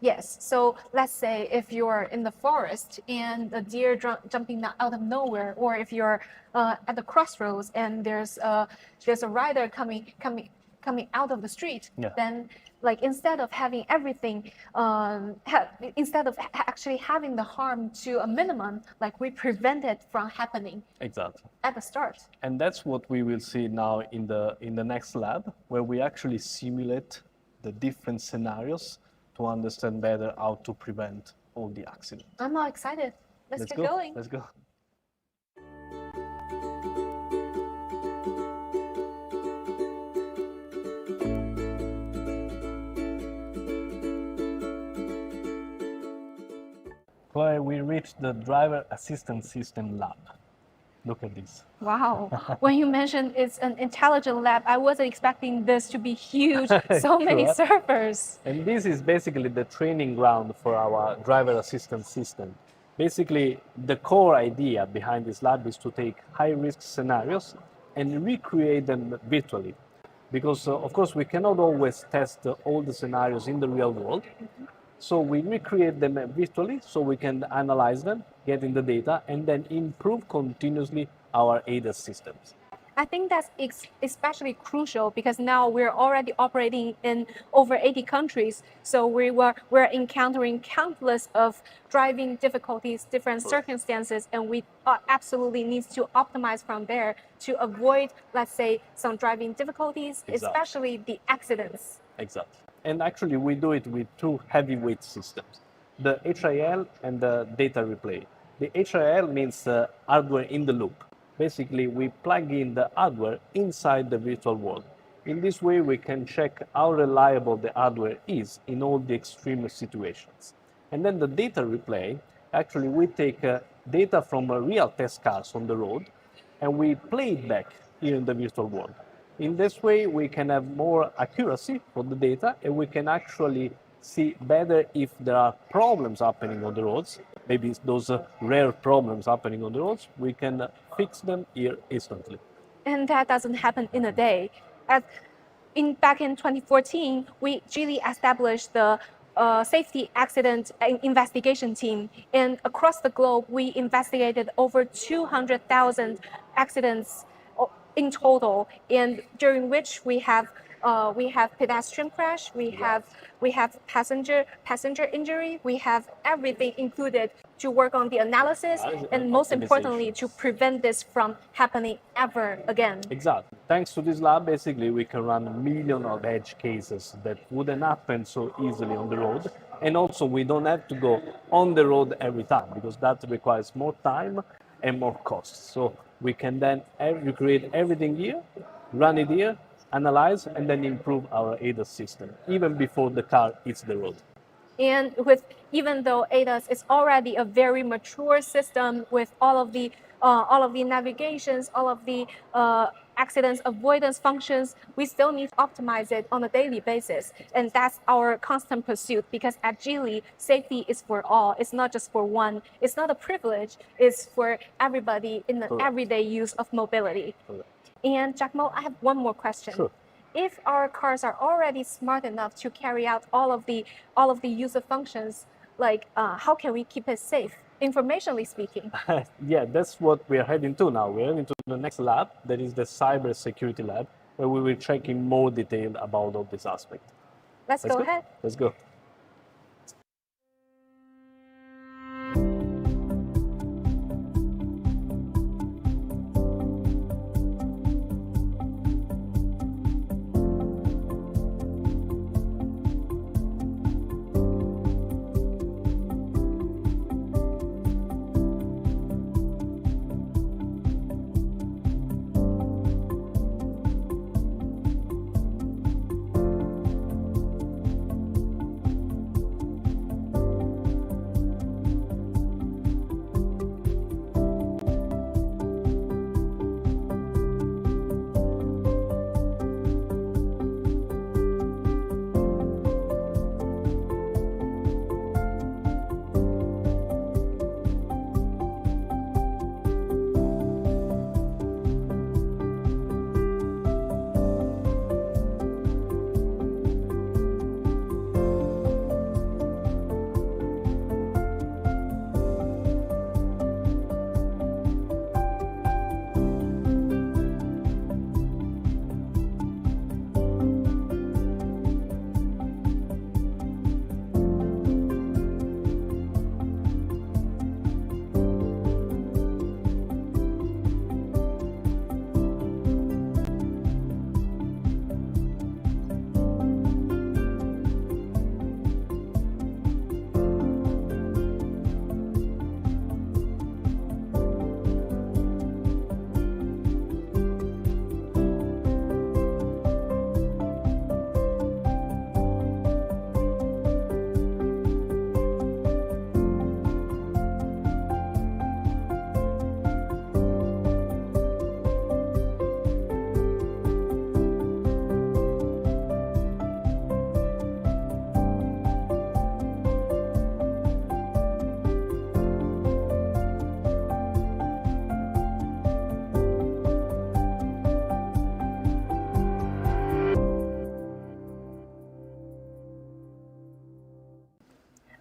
Yes, so let's say if you're in the forest and a deer jumping out of nowhere, or if you're at the crossroads and there's a rider coming out of the street, then like instead of having everything, instead of actually having the harm to a minimum, like we prevent it from happening. Exactly. At the start. And that's what we will see now in the next lab, where we actually simulate the different scenarios to understand better how to prevent all the accidents. I'm all excited. Let's get going. Let's go. Where we reached the driver assistance system lab. Look at this. Wow. When you mentioned it's an intelligent lab, I wasn't expecting this to be huge, so many Sure. servers. And this is basically the training ground for our driver assistance system. Basically, the core idea behind this lab is to take high-risk scenarios and recreate them virtually. Because, of course, we cannot always test all the scenarios in the real world. So we recreate them virtually so we can analyze them, get in the data, and then improve continuously our ADAS systems. I think that's especially crucial because now we're already operating in over 80 countries. So we're encountering countless of driving difficulties, different circumstances, and we absolutely need to optimize from there to avoid, let's say, some driving difficulties, Exactly. especially the accidents. Exactly. And actually, we do it with two heavyweight systems, the HIL and the data replay. The HIL means hardware in the loop. Basically, we plug in the hardware inside the virtual world. In this way, we can check how reliable the hardware is in all the extreme situations. And then the data replay, actually, we take data from real test cars on the road, and we play it back here in the virtual world. In this way, we can have more accuracy for the data, and we can actually see better if there are problems happening on the roads. Maybe it's those rare problems happening on the roads, we can fix them here instantly. And that doesn't happen in a day. Back in 2014, we Geely established the safety accident investigation team. And across the globe, we investigated over 200,000 accidents in total, and during which we have pedestrian crash, we have passenger injury, we have everything included to work on the analysis and most importantly to prevent this from happening ever again. Exactly. Thanks to this lab, basically we can run millions of edge cases that wouldn't happen so easily on the road. And also we don't have to go on the road every time because that requires more time and more costs. So we can then recreate everything here, run it here, analyze, and then improve our ADAS system, even before the car hits the road. And even though ADAS is already a very mature system with all of the navigations, all of the accidents avoidance functions, we still need to optimize it on a daily basis. And that's our constant pursuit because at Geely, safety is for all. It's not just for one. It's not a privilege. It's for everybody in the everyday use of mobility. Correct. And Giacomo, I have one more question. Sure. If our cars are already smart enough to carry out all of the user functions, like how can we keep it safe, informationally speaking? Yeah, that's what we're heading to now. We're heading to the next lab, that is the cyber security lab, where we will check in more detail about all this aspect. Let's go ahead. Let's go.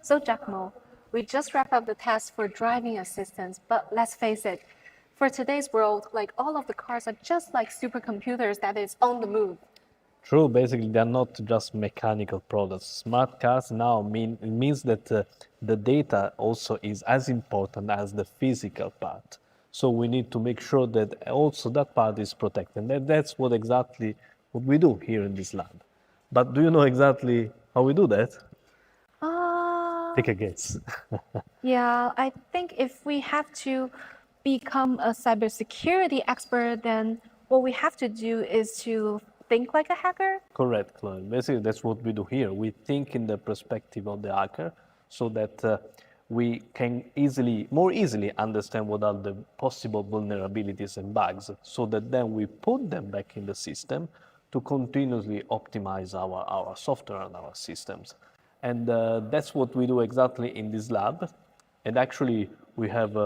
So Giacomo, we just wrapped up the test for driving assistance, but let's face it, for today's world, like all of the cars are just like supercomputers that is on the move. True, basically, they're not just mechanical products. Smart cars now means that the data also is as important as the physical part. So we need to make sure that also that part is protected. And that's exactly what we do here in this lab. But do you know exactly how we do that? Take a guess. Yeah, I think if we have to become a cybersecurity expert, then what we have to do is to think like a hacker. Correct, Chloe. Basically, that's what we do here. We think in the perspective of the hacker so that we can more easily understand what are the possible vulnerabilities and bugs so that then we put them back in the system to continuously optimize our software and our systems. And that's what we do exactly in this lab. And actually, we have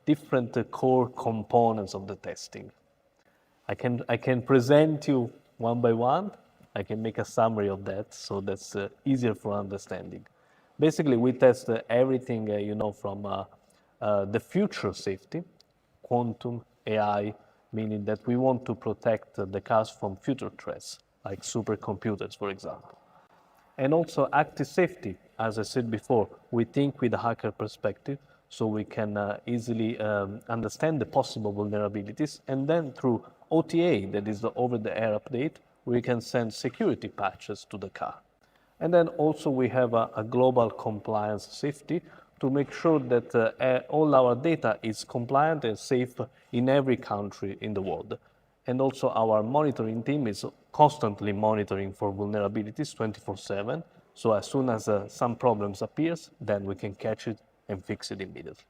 different core components of the testing. I can present you one by one. I can make a summary of that, so that's easier for understanding. Basically, we test everything, from the future safety, quantum, AI, meaning that we want to protect the cars from future threats, like supercomputers, for example. And also active safety, as I said before, we think with a hacker perspective, so we can easily understand the possible vulnerabilities. And then through OTA, that is the over-the-air update, we can send security patches to the car. And then also we have a global compliance safety to make sure that all our data is compliant and safe in every country in the world. And also our monitoring team is constantly monitoring for vulnerabilities 24/7. So as soon as some problems appears, then we can catch it and fix it immediately.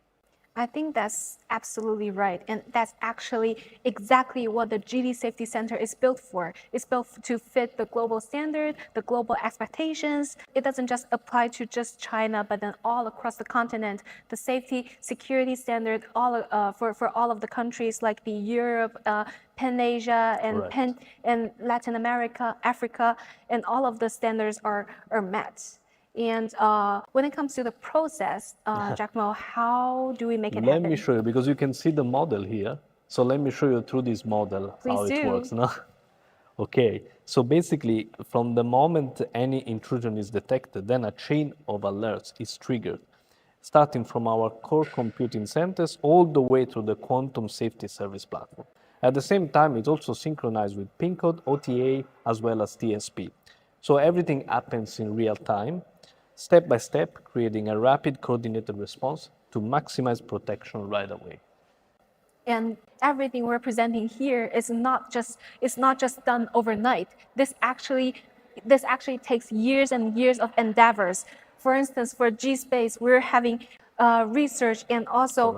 I think that's absolutely right. And that's actually exactly what the GD Safety Center is built for. It's built to fit the global standard, the global expectations. It doesn't just apply to just China, but then all across the continent. The safety security standard for all of the countries like the Europe, Pan Asia, and Latin America, Africa, and all of the standards are met. And when it comes to the process, Giacomo, how do we make it happen? Let me show you, because you can see the model here. So let me show you through this model how it works. No? Okay, so basically, from the moment any intrusion is detected, then a chain of alerts is triggered, starting from our core computing centers all the way to the quantum safety service platform. At the same time, it's also synchronized with PIN code, OTA, as well as TSP. So everything happens in real time, step by step, creating a rapid coordinated response to maximize protection right away. And everything we're presenting here is not just done overnight. This actually takes years and years of endeavors. For instance, for G-Space, we're having research and also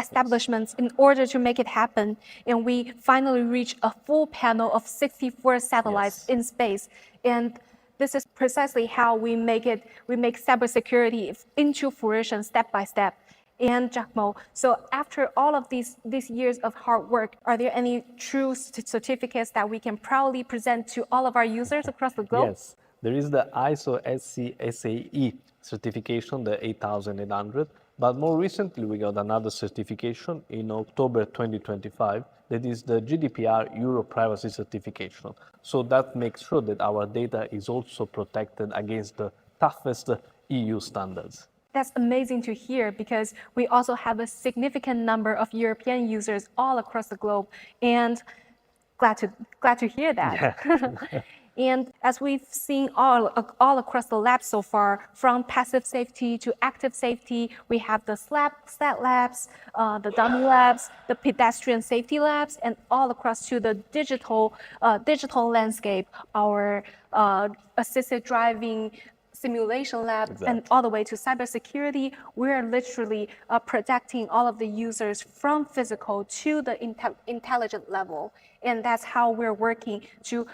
establishments in order to make it happen. And we finally reach a full panel of 64 satellites in space. And this is precisely how we make cybersecurity into fruition step by step. And Giacomo, so after all of these years of hard work, are there any true certificates that we can proudly present to all of our users across the globe? Yes, there is the ISO SCSAE certification, the 8800, but more recently we got another certification in October 2025, that is the GDPR Euro Privacy Certification. So that makes sure that our data is also protected against the toughest EU standards. That's amazing to hear, because we also have a significant number of European users all across the globe, and glad to hear that. Yeah. And as we've seen all across the lab so far, from passive safety to active safety, we have the Sled labs, the dummy labs, the pedestrian safety labs, and all across to the digital landscape, our assisted driving simulation lab, and all the way to cybersecurity. We're literally protecting all of the users from physical to the intelligent level. And that's how we're working to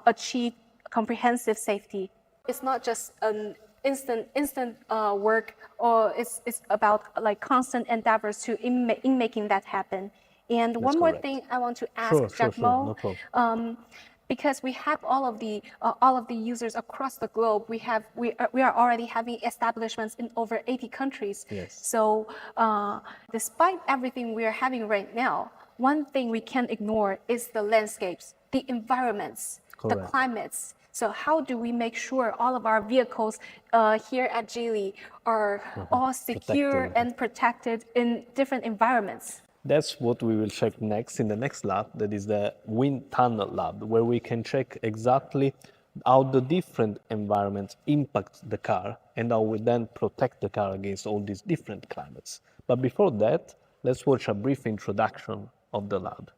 achieve comprehensive safety. It's not just an instant work, or it's about like constant endeavors in making that happen. And one more thing I want to ask Giacomo. Because we have all of the users across the globe. We are already having establishments in over 80 countries. Yes. So despite everything we are having right now, one thing we can't ignore is the landscapes, the environments, the Correct. climates. So how do we make sure all of our vehicles here at Geely are all secure Protected. and protected in different environments? That's what we will check next in the next lab, that is the wind tunnel lab, where we can check exactly how the different environments impact the car and how we then protect the car against all these different climates. But before that, let's watch a brief introduction of the lab.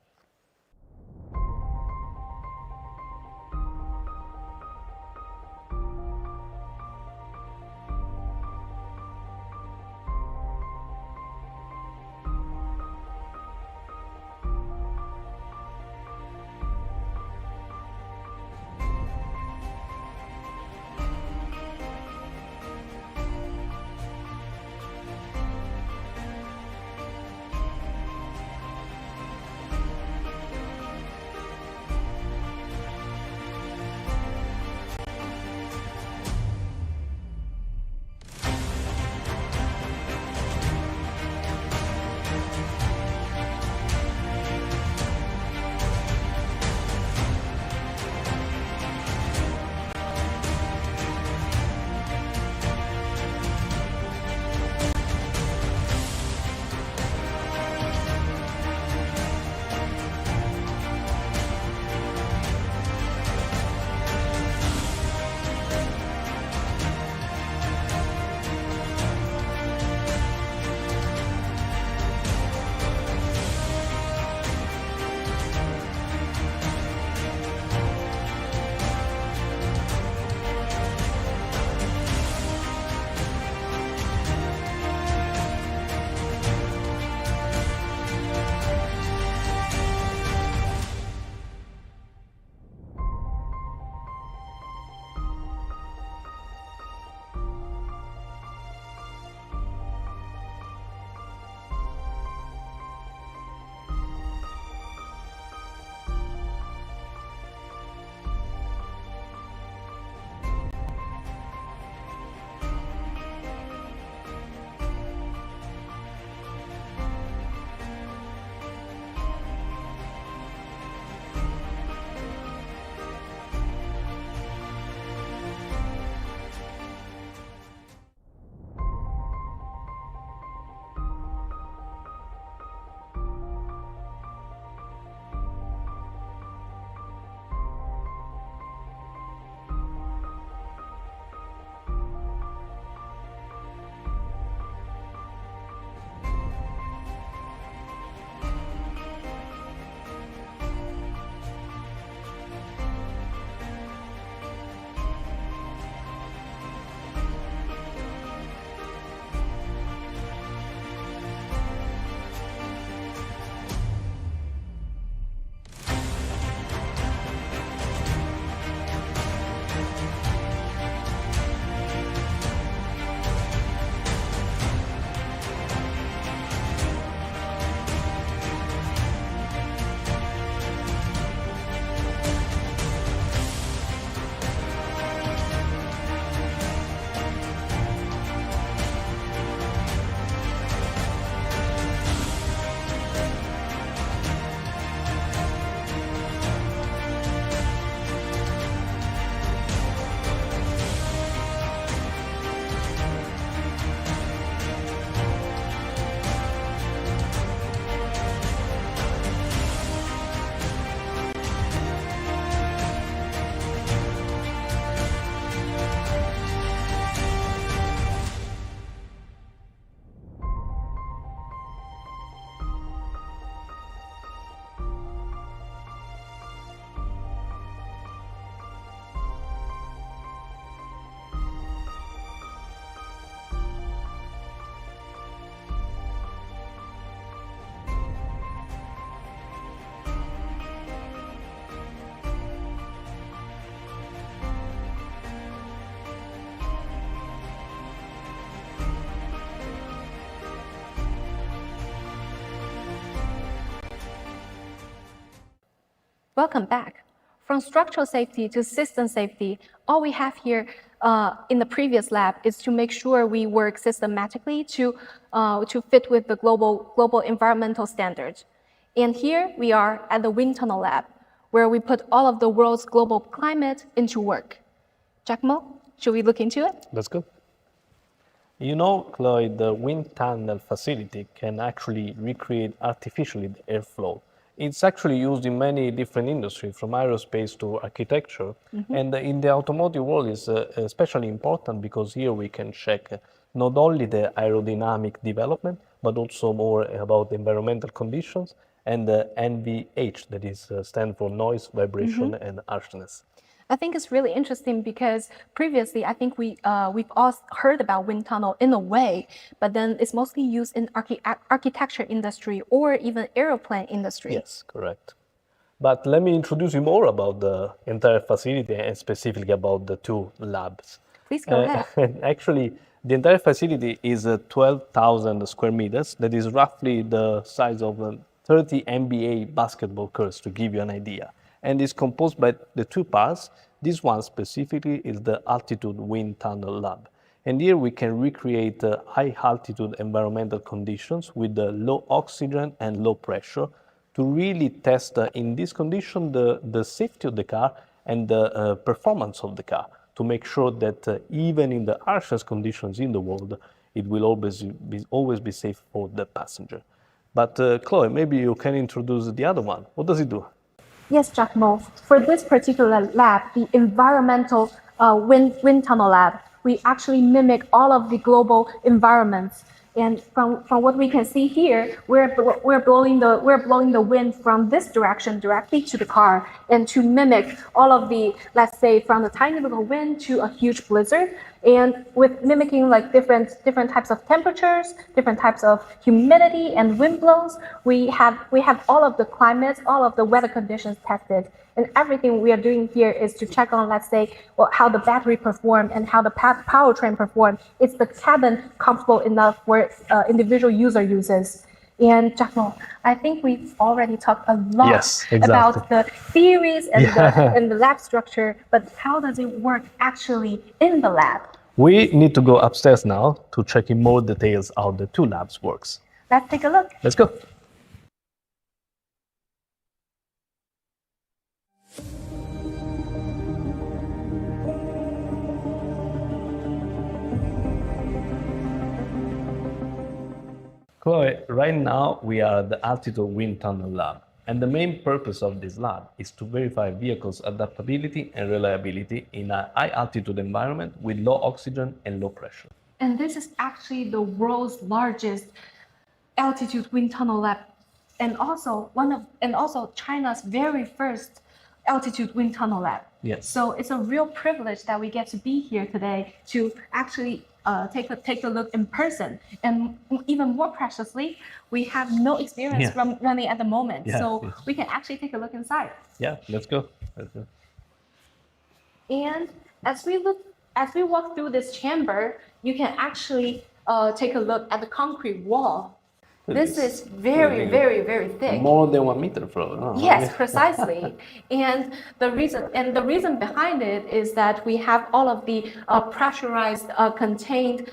Welcome back. From structural safety to system safety, all we have here in the previous lab is to make sure we work systematically to fit with the global environmental standards. And here we are at the wind tunnel lab, where we put all of the world's global climate into work. Giacomo, should we look into it? Let's go. You know, Chloe, the wind tunnel facility can actually recreate artificially the airflow. It's actually used in many different industries, from aerospace to architecture. And in the automotive world is especially important because here we can check not only the aerodynamic development, but also more about the environmental conditions and the NVH, that is stand for noise, vibration, and harshness. I think it's really interesting because previously I think we've all heard about wind tunnel in a way, but then it's mostly used in architecture industry or even aeroplane industry. Yes, correct. But let me introduce you more about the entire facility and specifically about the two labs. Please go ahead. Actually, the entire facility is 12,000 square meters. That is roughly the size of 30 NBA basketball courts, to give you an idea. And is composed by the two parts. This one specifically is the altitude wind tunnel lab. And here we can recreate high altitude environmental conditions with the low oxygen and low pressure to really test in this condition the safety of the car and the performance of the car, to make sure that even in the harshest conditions in the world, it will always be safe for the passenger. But Chloe, maybe you can introduce the other one. What does it do? Yes, Giacomo. For this particular lab, the environmental wind tunnel lab, we actually mimic all of the global environments. And from what we can see here, we're blowing the wind from this direction directly to the car, and to mimic all of the, let's say, from the tiny little wind to a huge blizzard, and with mimicking like different types of temperatures, different types of humidity and wind blows, we have all of the climates, all of the weather conditions tested. And everything we are doing here is to check on, let's say, how the battery perform and how the powertrain perform. Is the cabin comfortable enough where individual user uses? And Giacomo, I think we've already talked a lot about the theories and, and the lab structure, but how does it work actually in the lab? We need to go upstairs now to check in more details how the two labs works. Let's take a look. Let's go. Chloe, right now we are at the Altitude Wind Tunnel Lab, and the main purpose of this lab is to verify vehicles' adaptability and reliability in a high-altitude environment with low oxygen and low pressure. And this is actually the world's largest altitude wind tunnel lab, and also China's very first altitude wind tunnel lab. Yes. So it's a real privilege that we get to be here today to actually take a look in person. And even more preciously, we have no experience from running at the moment, so we can actually take a look inside. Yeah, let's go. And as we walk through this chamber, you can actually take a look at the concrete wall. This is very, very, very thick. More than 1 meter, probably. Yes, precisely. And the reason behind it is that we have all of the pressurized, contained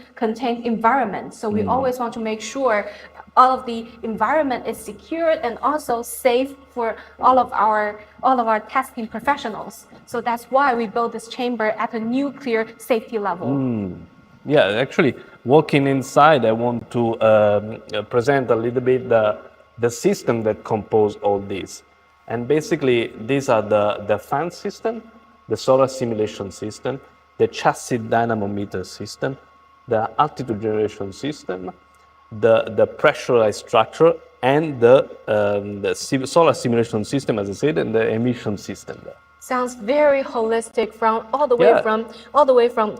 environment. So we always want to make sure all of the environment is secured and also safe for all of our testing professionals. So that's why we built this chamber at a nuclear safety level. Yeah, actually, walking inside, I want to present a little bit the system that compose all this. And basically, these are the fan system, the solar simulation system, the chassis dynamometer system, the altitude generation system, the pressurized structure, and the solar simulation system, as I said, and the emission system there. Sounds very holistic, from all the way from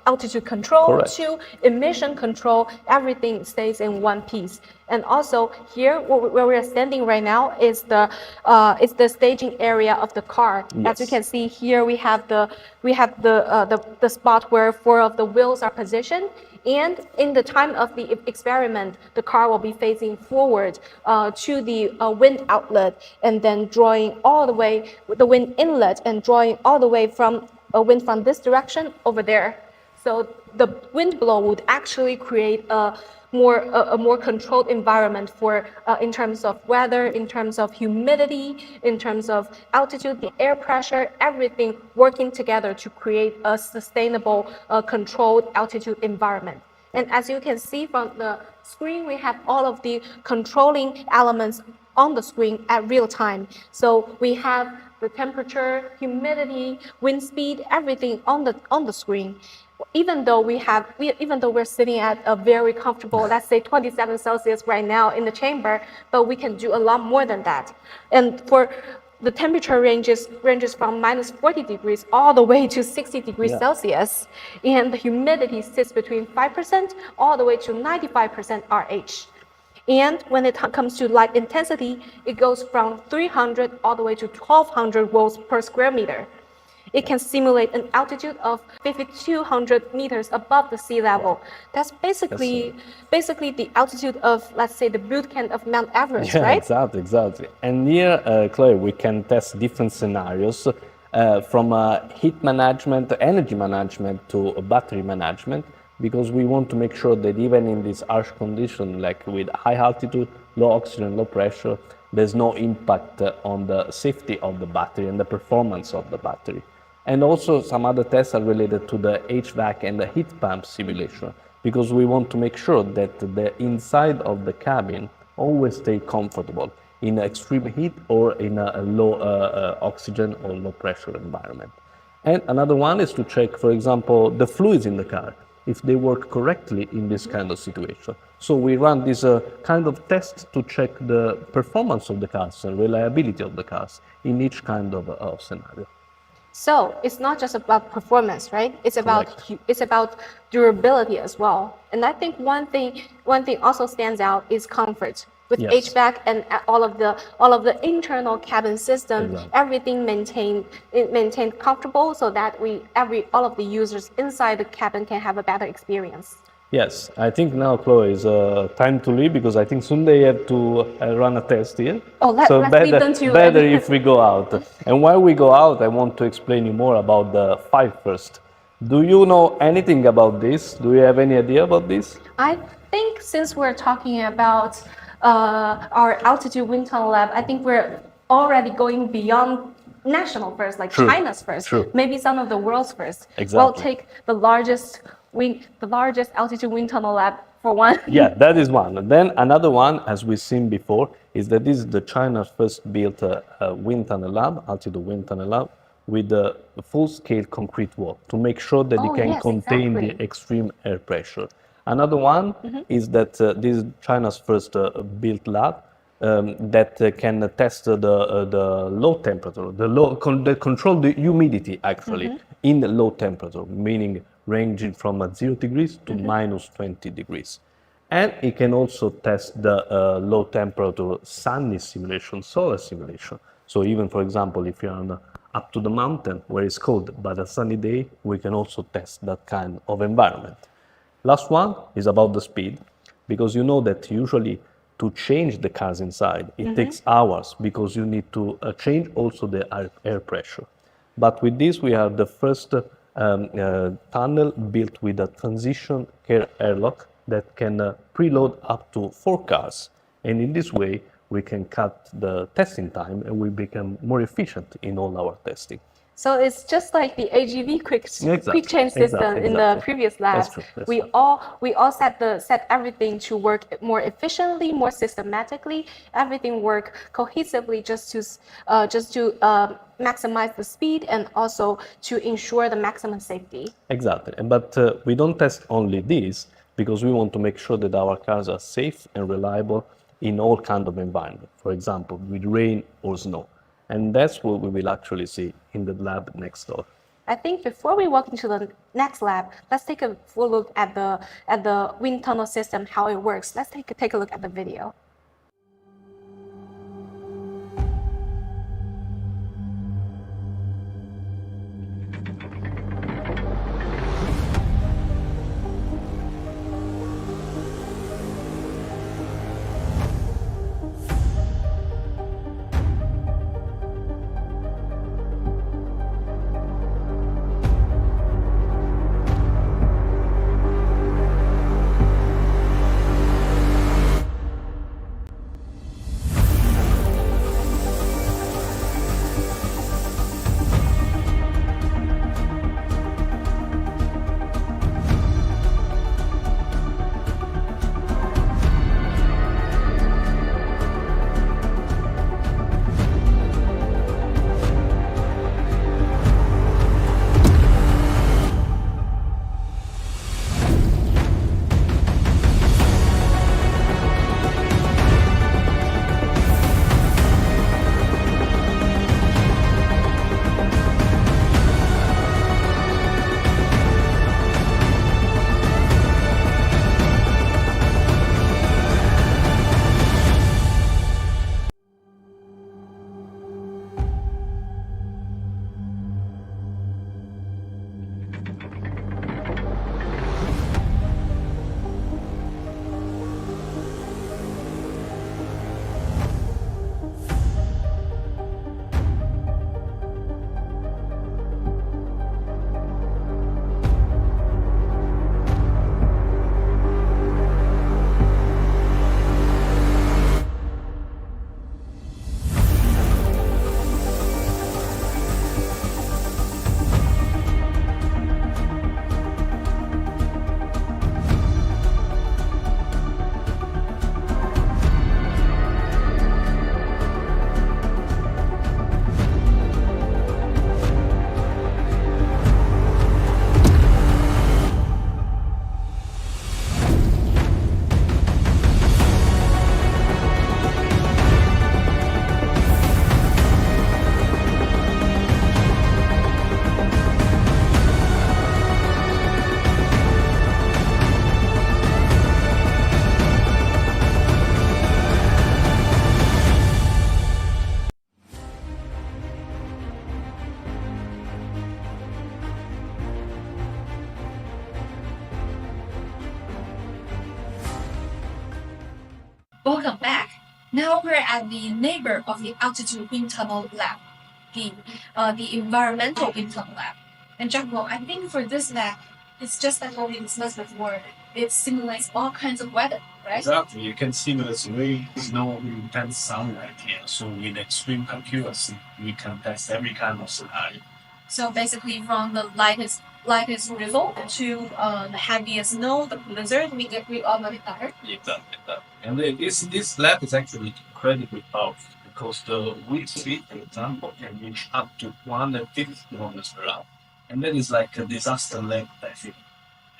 altitude control to emission control. Everything stays in one piece. And also here, where we are standing right now, is the staging area of the car. As you Yes. can see here, we have the spot where 4 of the wheels are positioned. And in the time of the experiment, the car will be facing forward to the wind outlet, and then drawing all the way with the wind inlet, and drawing all the way from a wind from this direction over there. So the wind blow would actually create a more controlled environment for in terms of weather, in terms of humidity, in terms of altitude, the air pressure, everything working together to create a sustainable, controlled altitude environment. And as you can see from the screen, we have all of the controlling elements on the screen at real time. So we have the temperature, humidity, wind speed, everything on the screen. Even though we're sitting at a very comfortable, let's say 27 Celsius right now in the chamber, but we can do a lot more than that. And for the temperature ranges from minus 40 degrees all the way to 60 degrees Celsius, and the humidity sits between 5% all the way to 95% RH. And when it comes to light intensity, it goes from 300 all the way to 1200 volts per square meter. It can simulate an altitude of 5,200 meters above the sea level. That's basically the altitude of, let's say, the boot camp of Mount Everest, right? Exactly. And here, Chloe, we can test different scenarios from heat management, energy management to battery management, because we want to make sure that even in this harsh condition, like with high altitude, low oxygen, low pressure, there's no impact on the safety of the battery and the performance of the battery. And also some other tests are related to the HVAC and the heat pump simulation, because we want to make sure that the inside of the cabin always stay comfortable in extreme heat or in a low oxygen or low pressure environment. And another one is to check, for example, the fluids in the car, if they work correctly in this kind of situation. So we run this kind of test to check the performance of the cars and reliability of the cars in each kind of scenario. So it's not just about performance, right? It's about durability as well. And I think one thing also stands out is comfort. With HVAC and all of the internal cabin system, everything maintained comfortable, so that all of the users inside the cabin can have a better experience. Yes, I think now, Chloe, is time to leave, because I think soon they have to run a test here. Oh, let's leave them to better if we go out. And while we go out, I want to explain you more about the 5 first. Do you know anything about this? Do you have any idea about this? I think since we're talking about our altitude wind tunnel lab, I think we're already going beyond national first, like China's first, maybe some of the world's first. Exactly. We'll take the largest altitude wind tunnel lab for one. Yeah, that is one. And then another one, as we've seen before, is that this is the China's first built wind tunnel lab, altitude wind tunnel lab, with a full-scale concrete wall to make sure that it can contain the extreme air pressure. Another one is that this is China's first built lab that can test the low temperature, control the humidity actually in the low temperature, meaning ranging from 0 degrees to minus 20 degrees. And it can also test the low temperature sunny simulation, solar simulation. So even, for example, if you're up to the mountain where it's cold, but a sunny day, we can also test that kind of environment. Last one is about the speed, because you know that usually to change the cars inside, it takes hours, because you need to change also the air pressure. But with this, we have the first tunnel built with a transition airlock that can preload up to 4 cars. And in this way, we can cut the testing time and we become more efficient in all our testing. So it's just like the AGV quick change system in the previous labs. That's we all set everything to work more efficiently, more systematically. Everything work cohesively just to maximize the speed and also to ensure the maximum safety. Exactly. But we don't test only this, because we want to make sure that our cars are safe and reliable in all kinds of environment. For example, with rain or snow. And that's what we will actually see in the lab next door. I think before we walk into the next lab, let's take a full look at the wind tunnel system, how it works. Let's take a look at the video. Welcome back. Now we're at the neighbor of the altitude wind tunnel lab, the environmental wind tunnel lab. And Jacopo, I think for this lab, it's just like what we discussed before. It simulates all kinds of weather, right? Exactly. You can simulate rain, snow, intense sunlight here. So with extreme accuracy, we can test every kind of scenario. So basically, from the lightest drizzle to the heaviest snow, the blizzard, we all know it better. Exactly. And this lab is actually incredibly powerful because the wind speed, for example, can reach up to 150 kilometers per hour. And that is like a disaster length, I think.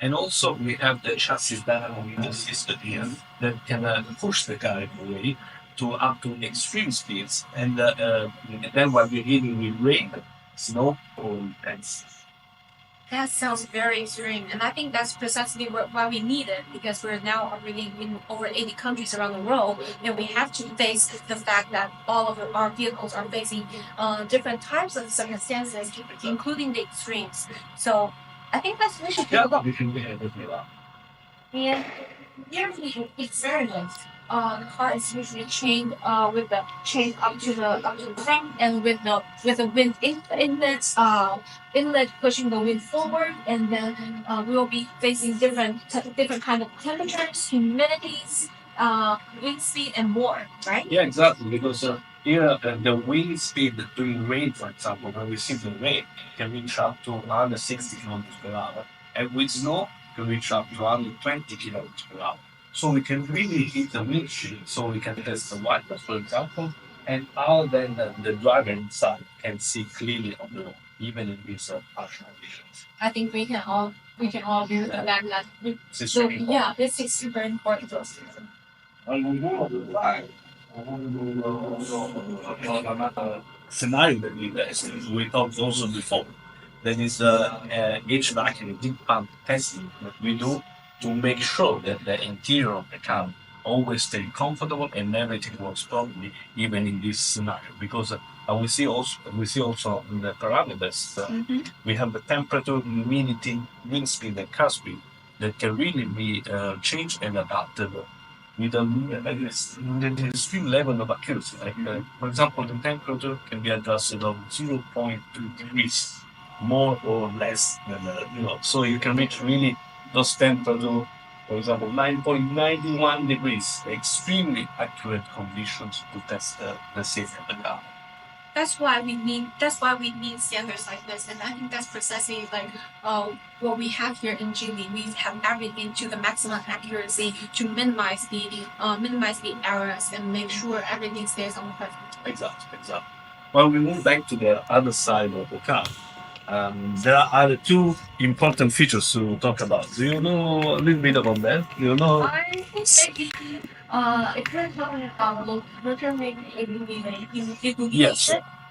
And also we have the chassis dynamometer system here that can push the car away to up to extreme speeds. And then while we're hitting with rain, snow, or ice. That sounds very extreme, and I think that's precisely why we need it, because we're now operating in over 80 countries around the world, and we have to face the fact that all of our vehicles are facing different types of circumstances, including the extremes. So I think we should take a look. We can get everything up. And here we experiment. The car is usually chained up to the front, and with the wind inlet pushing the wind forward, and then we will be facing different kind of temperatures, humidities, wind speed, and more, right? Yeah, exactly. Because here the wind speed during rain, for example, when we see the rain, can reach up to 160 kilometers per hour, and with snow, can reach up to 120 kilometers per hour. So we can really hit the windshield, so we can test the wipers, for example, and how then the driver inside can see clearly on the road, even in these harsh conditions. I think we can all agree with that. So yeah, this is super important for us. Another scenario that we talked also before. That is HVAC and heat pump testing that we do to make sure that the interior of the car always stay comfortable and everything works properly, even in this scenario. Because we see also in the parameters we have the temperature, humidity, wind speed, and car speed that can really be changed and adapted with the extreme level of accuracy. Like, for example, the temperature can be adjusted of 0.2 degrees, more or less than, so you can reach really those temperatures, for example, 9.91 degrees, extremely accurate conditions to test the safety of the car. That's why we need standards like this, and I think that's precisely like what we have here in Geely. We have everything to the maximum accuracy to minimize the errors and make sure everything stays on perfect. Exactly. Well, we move back to the other side of the car. There are two important features to talk about. Do you know a little bit about that? Do you know? I think maybe if you're talking about low temperature illumination. Yes.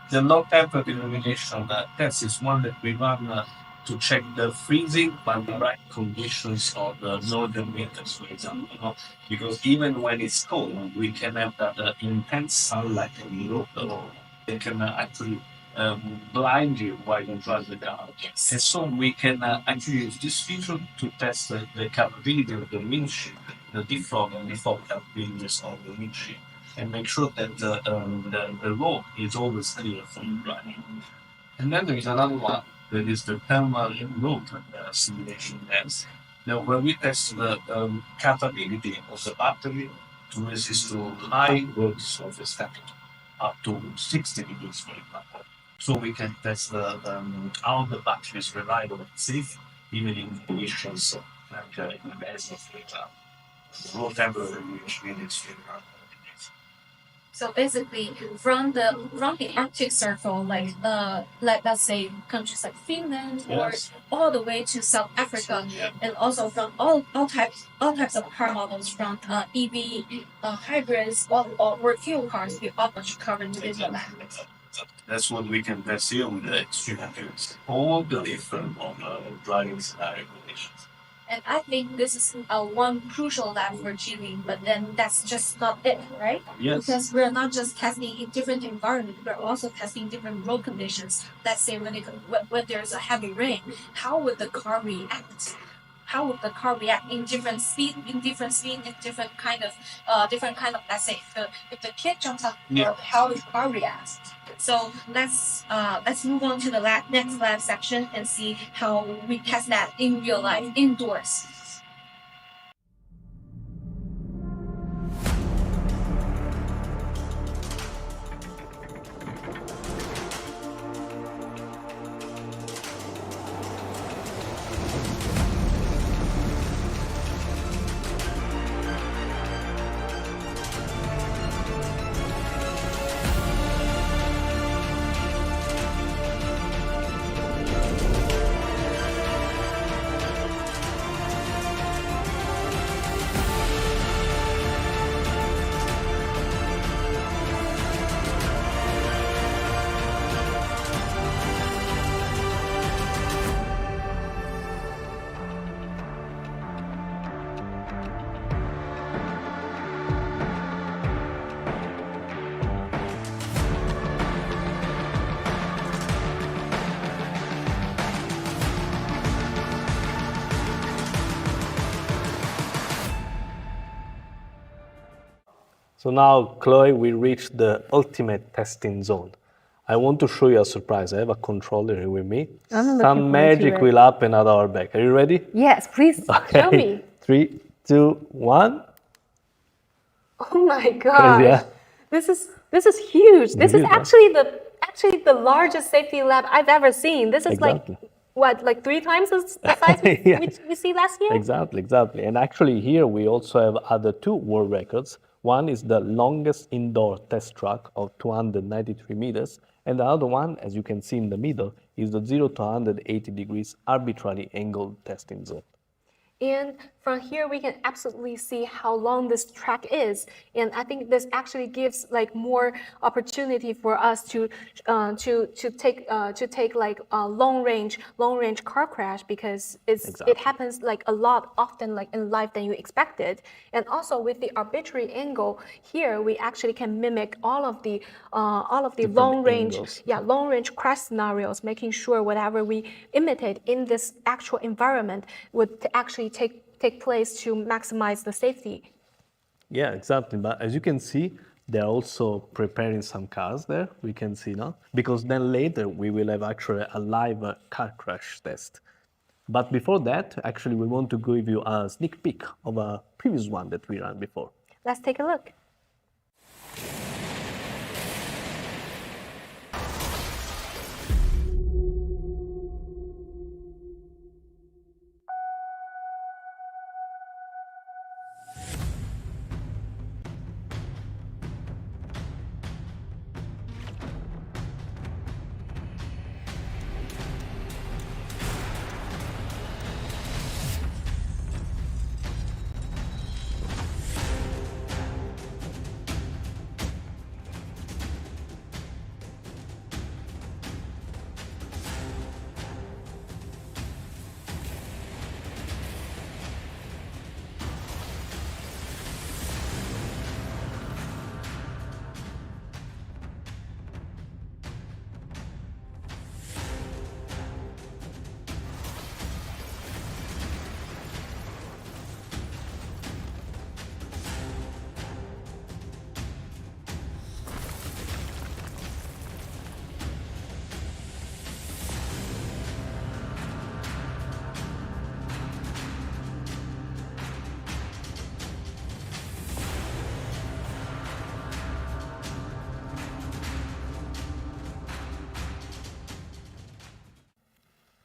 The low temperature illumination test is one that we run to check the freezing but the right conditions of the northern winters, for example. Because even when it's cold, we can have that intense sunlight in Europe. They can actually blind you while you drive the car. Yes. And so we can actually use this feature to test the capability of the windshield, the defog and defog capabilities of the windshield, and make sure that the road is always clear from driving. And then there is another one that is the thermal road simulation test. Now, where we test the capability of the battery to resist to high road surface temperature, up to 60 degrees, for example. So we can test how the battery is reliable and safe, even in conditions like in the desert, for example. The road temperature which really extreme. So basically, from the Arctic Circle, like let's say countries like Finland, Yes. or all the way to South Africa, Yeah. and also from all types of car models, from EV, hybrids, or fuel cars, we all much covered in the lab. That's what we can test here with the extreme accuracy. All the different driving scenario conditions. And I think this is one crucial lab for Geely, but then that's just not it, right? Yes. Because we're not just testing in different environments, we're also testing different road conditions. Let's say when there's a heavy rain, how would the car react? How would the car react in different speed, in different kind of let's say if the kid jumps up, Yeah. how would the car react? So let's move on to the next lab section and see how we test that in real life indoors. So now, Chloe, we reached the ultimate testing zone. I want to show you a surprise. I have a controller here with me. I'm looking Some forward to magic it. will happen at our back. Are you ready? Yes, please show me. 3, 2, 1. Oh my gosh. Yeah. This is huge. This is It is, huh? actually the largest safety lab I've ever seen. This is Exactly. like 3 times the size Yeah. we see last year? Exactly. And actually here we also have other 2 world records. One is the longest indoor test track of 293 meters. And the other one, as you can see in the middle, is the 0 to 180 degrees arbitrarily angled testing zone. And from here we can absolutely see how long this track is, and I think this actually gives like more opportunity for us to take like long range car crash, because it happens like a lot often like in life than you expected. And also with the arbitrary angle here, we actually can mimic all of the long range crash scenarios, making sure whatever we imitate in this actual environment would actually take place to maximize the safety. Yeah, exactly. But as you can see, they're also preparing some cars there, we can see now, because then later we will have actually a live car crash test. But before that, actually, we want to give you a sneak peek of a previous one that we ran before. Let's take a look.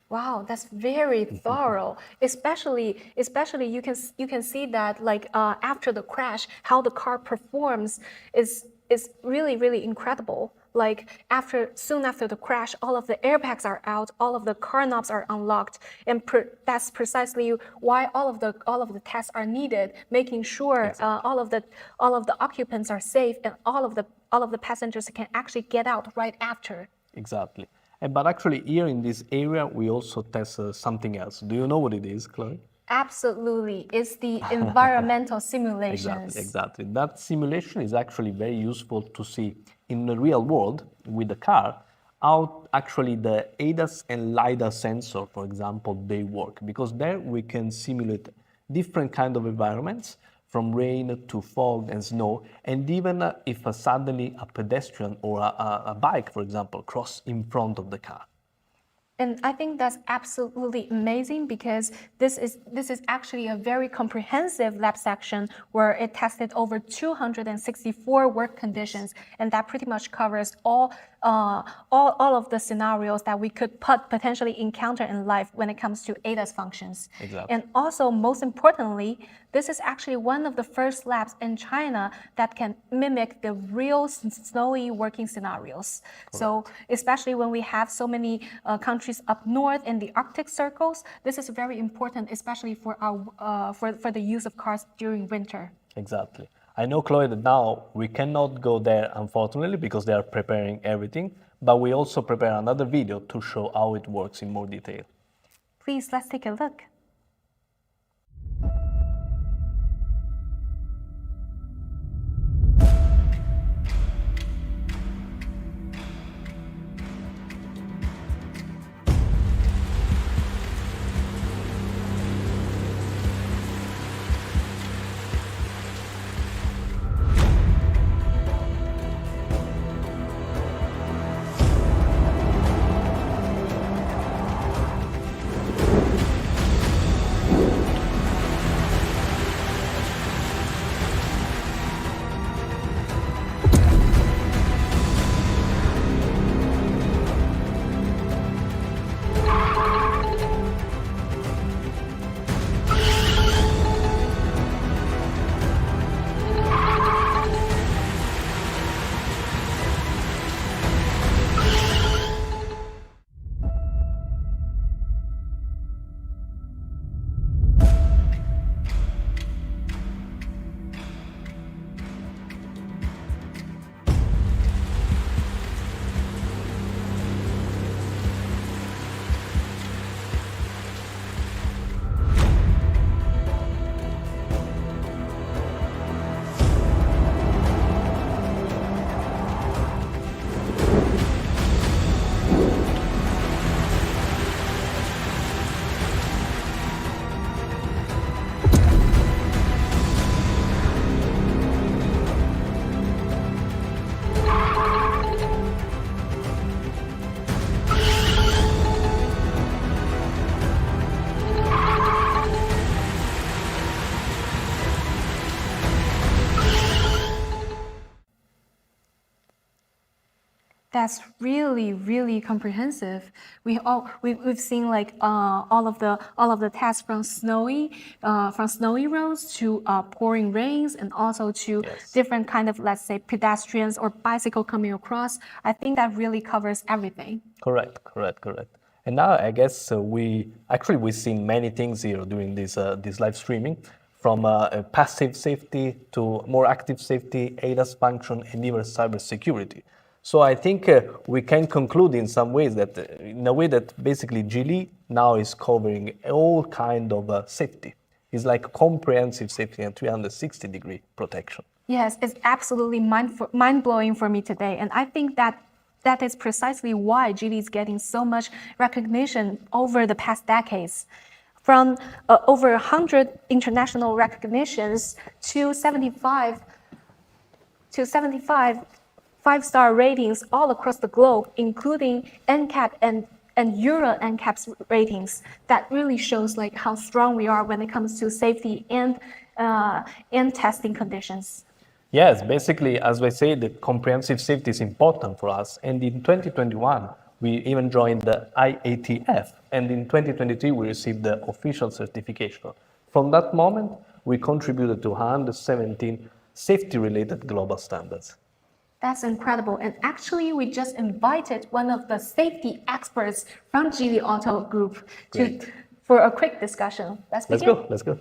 Wow, that's very thorough. Especially you can see that like after the crash, how the car performs is really incredible. Like soon after the crash, all of the airbags are out, all of the car knobs are unlocked, and that's precisely why all of the tests are needed, making sure all of the occupants are safe and all of the passengers can actually get out right after. Exactly. But actually here in this area, we also test something else. Do you know what it is, Chloe? Absolutely. It's the environmental simulations. Exactly. That simulation is actually very useful to see in the real world with the car how actually the ADAS and LiDAR sensor, for example, they work. Because there we can simulate different kind of environments, from rain to fog and snow, and even if suddenly a pedestrian or a bike, for example, cross in front of the car. And I think that's absolutely amazing, because this is actually a very comprehensive lab section where it tested over 264 work conditions, and that pretty much covers all of the scenarios that we could potentially encounter in life when it comes to ADAS functions. Exactly. And also, most importantly, this is actually one of the first labs in China that can mimic the real snowy working scenarios. Correct. So especially when we have so many countries up north in the Arctic circles, this is very important, especially for our for the use of cars during winter. Exactly. I know, Chloe, that now we cannot go there, unfortunately, because they are preparing everything, but we also prepare another video to show how it works in more detail. Please, let's take a look. That's really, really comprehensive. We've seen like all of the tests from snowy roads to pouring rains, and also to different kind of, let's say, pedestrians or bicycle coming across. I think that really covers everything. Correct. And now I guess we've seen many things here during this live streaming, from passive safety to more active safety, ADAS function, and even cybersecurity. So I think we can conclude in some ways that, in a way that basically Geely now is covering all kind of safety. It's like comprehensive safety and 360-degree protection. Yes, it's absolutely mind-blowing for me today. And I think that is precisely why Geely is getting so much recognition over the past decades. From over 100 international recognitions to 75 five-star ratings all across the globe, including NCAP and Euro NCAP's ratings. That really shows like how strong we are when it comes to safety and testing conditions. Yes, basically, as I say, the comprehensive safety is important for us. And in 2021, we even joined the IATF. And in 2023, we received the official certification. From that moment, we contributed to 117 safety-related global standards. That's incredible. And actually, we just invited one of the safety experts from Geely Auto Group for a quick discussion. Let's begin. Let's go.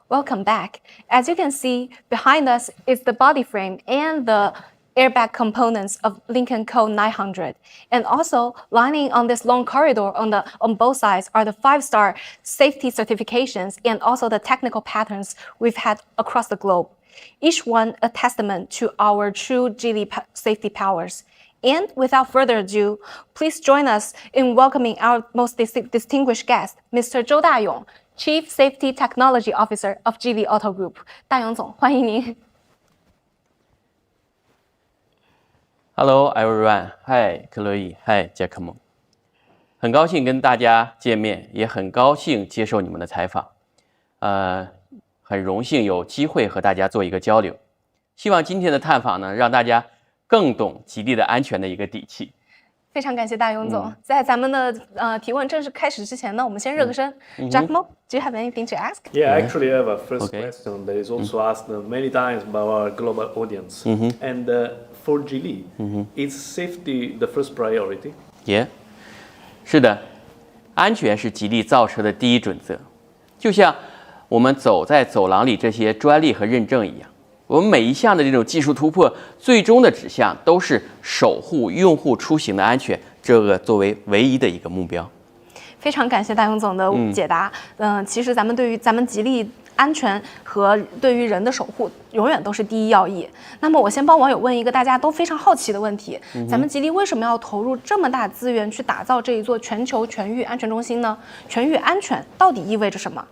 Welcome back. As you can see, behind us is the body frame and the airbag components of Lynk & Co 900. And also lining on this long corridor on both sides are the 5-star safety certifications and also the technical patterns we've had across the globe. Each one a testament to our true Geely safety powers. And without further ado, please join us in welcoming our most distinguished guest, Mr. Zhou Dayong, Chief Safety Technology Officer of Geely Auto Group. 大勇总，欢迎您。Hello everyone, Hi Chloe, Hi Giacomo。很高兴跟大家见面，也很高兴接受你们的采访。很荣幸有机会和大家做一个交流。希望今天的探访呢，让大家更懂吉利的安全的一个底气。非常感谢大勇总。在咱们的提问正式开始之前呢，我们先热个身。Giacomo, do you have anything to ask? Yeah, actually, I have a first question that is also asked many times by our global audience. And for Geely, is safety the first priority? Yeah, 是的，安全是吉利造车的第一准则。就像我们走在走廊里这些专利和认证一样。我们每一项的这种技术突破，最终的指向都是守护用户出行的安全，这个作为唯一的一个目标。非常感谢大勇总的解答。其实对于咱们吉利安全和对于人的守护，永远都是第一要义。那么我先帮网友问一个大家都非常好奇的问题：咱们吉利为什么要投入这么大资源去打造这一座全球全域安全中心呢？全域安全到底意味着什么？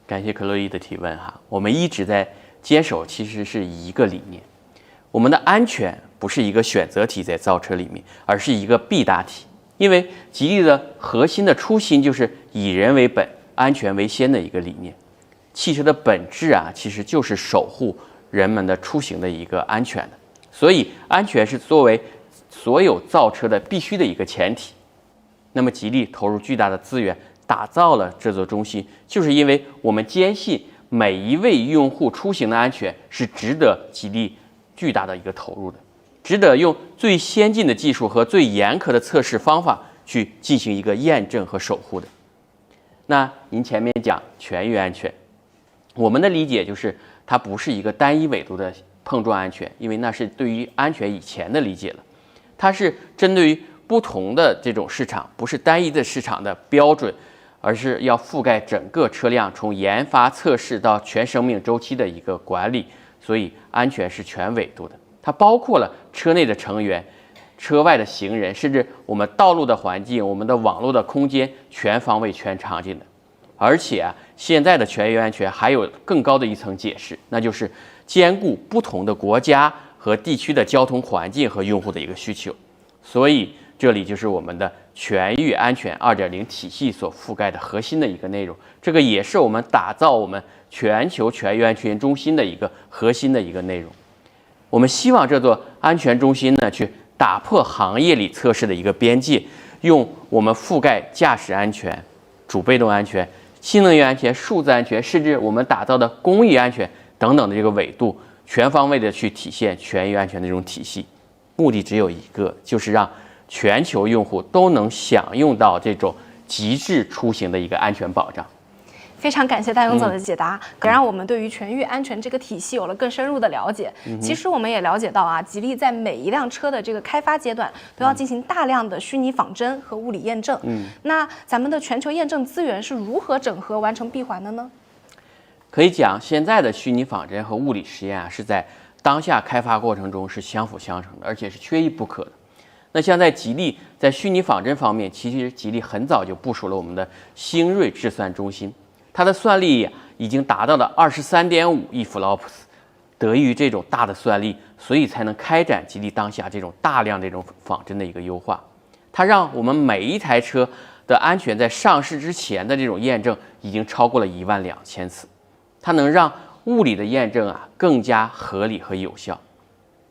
感谢克洛伊的提问哈，我们一直在坚守其实是一个理念，我们的安全不是一个选择题在造车里面，而是一个必答题。因为吉利的核心的初心就是以人为本、安全为先的一个理念。汽车的本质啊，其实就是守护人们的出行的一个安全的，所以安全是作为所有造车的必须的一个前提。那么吉利投入巨大的资源打造了这座中心，就是因为我们坚信每一位用户出行的安全是值得吉利巨大的一个投入的，值得用最先进的技术和最严苛的测试方法去进行一个验证和守护的。那您前面讲全域安全，我们的理解就是它不是一个单一纬度的碰撞安全，因为那是对于安全以前的理解了，它是针对于不同的这种市场，不是单一的市场的标准，而是要覆盖整个车辆从研发测试到全生命周期的一个管理，所以安全是全纬度的，它包括了车内的成员、车外的行人，甚至我们道路的环境、我们的网络的空间，全方位全场景的。而且现在的全域安全还有更高的一层解释，那就是兼顾不同的国家和地区的交通环境和用户的一个需求。所以这里就是我们的全域安全 2.0 体系所覆盖的核心的一个内容，这个也是我们打造我们全球全域安全中心的一个核心的一个内容。我们希望这座安全中心呢，去打破行业里测试的一个边界，用我们覆盖驾驶安全、主被动安全、新能源安全、数字安全，甚至我们打造的公益安全等等的这个维度，全方位的去体现全域安全的这种体系。目的只有一个，就是让全球用户都能享用到这种极致出行的一个安全保障。非常感谢大勇总的解答，也让我们对于全域安全这个体系有了更深入的了解。其实我们也了解到啊，吉利在每一辆车的这个开发阶段都要进行大量的虚拟仿真和物理验证。那咱们的全球验证资源是如何整合完成闭环的呢？可以讲，现在的虚拟仿真和物理实验啊，是在当下开发过程中是相辅相成的，而且是缺一不可的。那像在吉利在虚拟仿真方面，其实吉利很早就部署了我们的星瑞智算中心，它的算力已经达到了23.5亿弗劳普斯。得益于这种大的算力，所以才能开展吉利当下这种大量这种仿真的一个优化。它让我们每一台车的安全在上市之前的这种验证已经超过了12000次，它能让物理的验证啊更加合理和有效。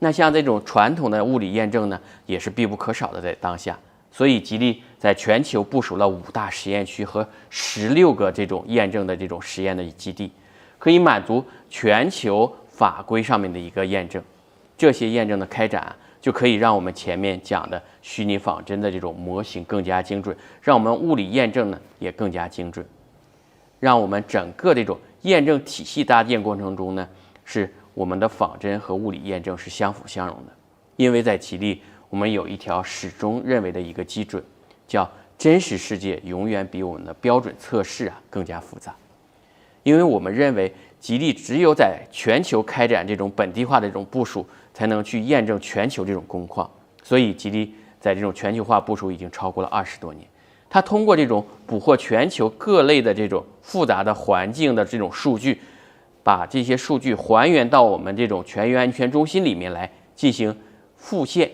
那像这种传统的物理验证呢，也是必不可少的在当下。所以吉利在全球部署了5大实验区和16个这种验证的这种实验的基地，可以满足全球法规上面的一个验证。这些验证的开展就可以让我们前面讲的虚拟仿真的这种模型更加精准，让我们物理验证呢也更加精准，让我们整个这种验证体系搭建过程中呢，是我们的仿真和物理验证是相辅相容的。因为在吉利，我们有一条始终认为的一个基准，叫真实世界永远比我们的标准测试更加复杂。因为我们认为吉利只有在全球开展这种本地化的这种部署，才能去验证全球这种工况。所以吉利在这种全球化部署已经超过了20多年。它通过这种捕获全球各类的这种复杂的环境的这种数据，把这些数据还原到我们这种全域安全中心里面来进行复现，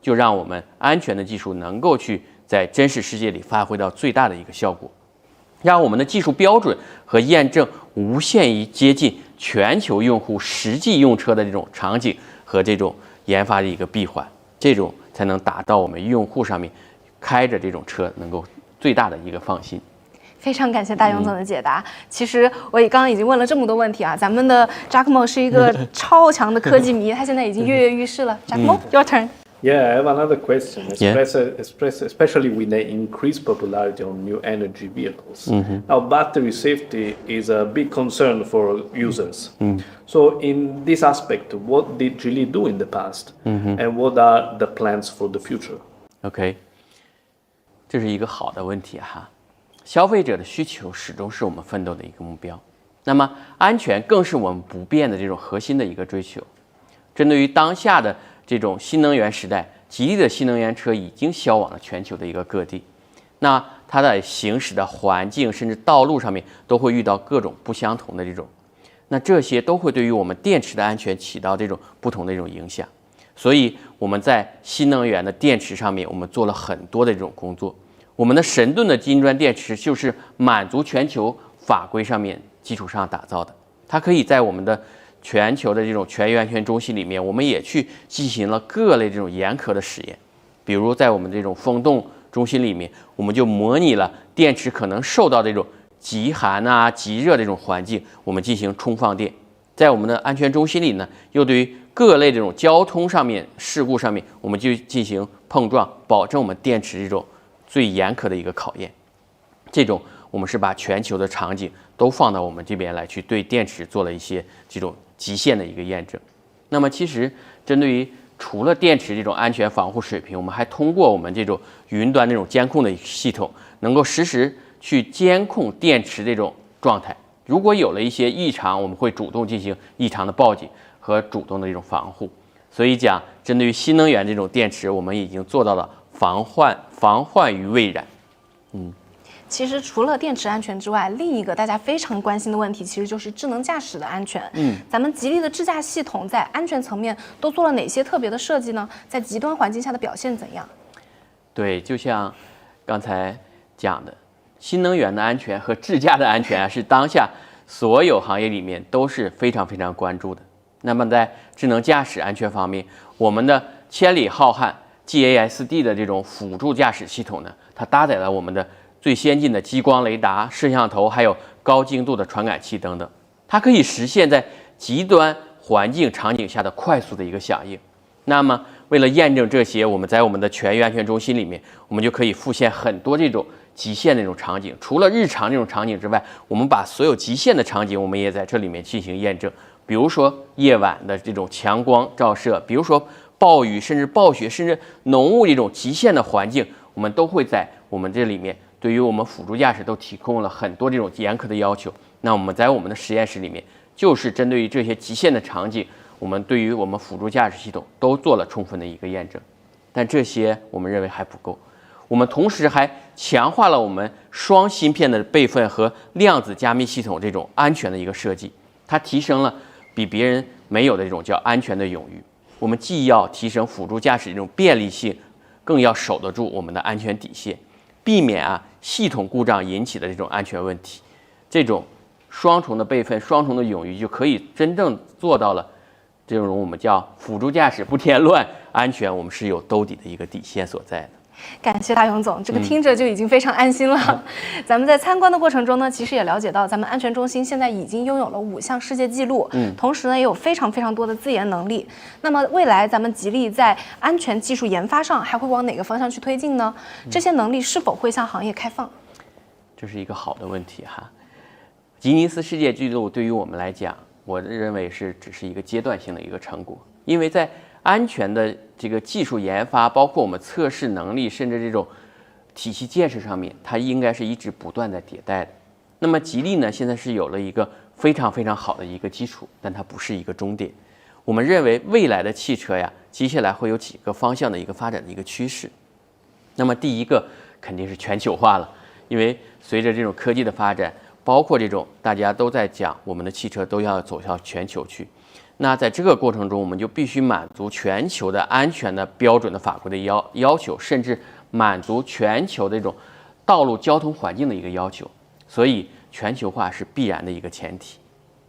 就让我们安全的技术能够去在真实世界里发挥到最大的一个效果，让我们的技术标准和验证无限于接近全球用户实际用车的这种场景和这种研发的一个闭环，这种才能达到我们用户上面开着这种车能够最大的一个放心。非常感谢大勇总的解答。其实我刚刚已经问了这么多问题啊，咱们的 Giacomo 是一个超强的科技迷，他现在已经跃跃欲试了。Giacomo, your turn. Yeah, I have another question, especially with the increased popularity of new energy vehicles. Now, battery safety is a big concern for users. So, in this aspect, what did Geely do in the past, and what are the plans for the future? OK， 这是一个好的问题哈。消费者的需求始终是我们奋斗的一个目标，那么安全更是我们不变的这种核心的一个追求。针对于当下的这种新能源时代，吉利的新能源车已经销往了全球的一个各地。那它在行驶的环境甚至道路上面都会遇到各种不相同的这种，那这些都会对于我们电池的安全起到这种不同的这种影响。所以我们在新能源的电池上面，我们做了很多的这种工作。我们的神盾的金砖电池就是满足全球法规上面基础上打造的，它可以在我们的全球的这种全域安全中心里面，我们也去进行了各类这种严苛的实验。比如在我们这种风洞中心里面，我们就模拟了电池可能受到这种极寒极热这种环境，我们进行充放电。在我们的安全中心里呢，又对于各类这种交通上面事故上面，我们就进行碰撞，保证我们电池这种最严苛的一个考验。这种我们是把全球的场景都放到我们这边来，去对电池做了一些这种极限的一个验证。那么其实针对于除了电池这种安全防护水平，我们还通过我们这种云端那种监控的系统，能够实时去监控电池这种状态。如果有了一些异常，我们会主动进行异常的报警和主动的这种防护。所以讲，针对于新能源这种电池，我们已经做到了防患于未然。其实除了电池安全之外，另一个大家非常关心的问题，其实就是智能驾驶的安全。咱们吉利的智驾系统在安全层面都做了哪些特别的设计呢？在极端环境下的表现怎样？对，就像刚才讲的，新能源的安全和智驾的安全啊，是当下所有行业里面都是非常非常关注的。那么在智能驾驶安全方面，我们的千里浩瀚 GASD 的这种辅助驾驶系统呢，它搭载了我们的最先进的激光雷达、摄像头，还有高精度的传感器等等，它可以实现在极端环境场景下的快速的一个响应。那么为了验证这些，我们在我们的全域安全中心里面，我们就可以复现很多这种极限的那种场景。除了日常这种场景之外，我们把所有极限的场景，我们也在这里面进行验证。比如说夜晚的这种强光照射，比如说暴雨，甚至暴雪，甚至浓雾这种极限的环境，我们都会在我们这里面对于我们辅助驾驶都提供了很多这种严苛的要求。那我们在我们的实验室里面，就是针对于这些极限的场景，我们对于我们辅助驾驶系统都做了充分的一个验证。但这些我们认为还不够，我们同时还强化了我们双芯片的备份和量子加密系统这种安全的一个设计，它提升了比别人没有的这种叫安全的冗余。我们既要提升辅助驾驶这种便利性，更要守得住我们的安全底线，避免系统故障引起的这种安全问题。这种双重的备份、双重的冗余，就可以真正做到了这种我们叫辅助驾驶不添乱安全，我们是有兜底的一个底线所在的。感谢大勇总，这个听着就已经非常安心了。咱们在参观的过程中呢，其实也了解到咱们安全中心现在已经拥有了5项世界纪录，同时呢也有非常非常多的自研能力。那么未来咱们吉利在安全技术研发上还会往哪个方向去推进呢？这些能力是否会向行业开放？这是一个好的问题哈。吉尼斯世界纪录对于我们来讲，我认为只是一个阶段性的一个成果，因为在安全的这个技术研发，包括我们测试能力，甚至这种体系建设上面，它应该是一直不断在迭代的。那么吉利呢，现在是有了一个非常非常好的一个基础，但它不是一个终点。我们认为未来的汽车呀，接下来会有几个方向的一个发展的一个趋势。那么第一个肯定是全球化了，因为随着这种科技的发展，包括这种大家都在讲我们的汽车都要走向全球去。那在这个过程中，我们就必须满足全球的安全的标准的法规的要求，甚至满足全球的这种道路交通环境的一个要求。所以全球化是必然的一个前提。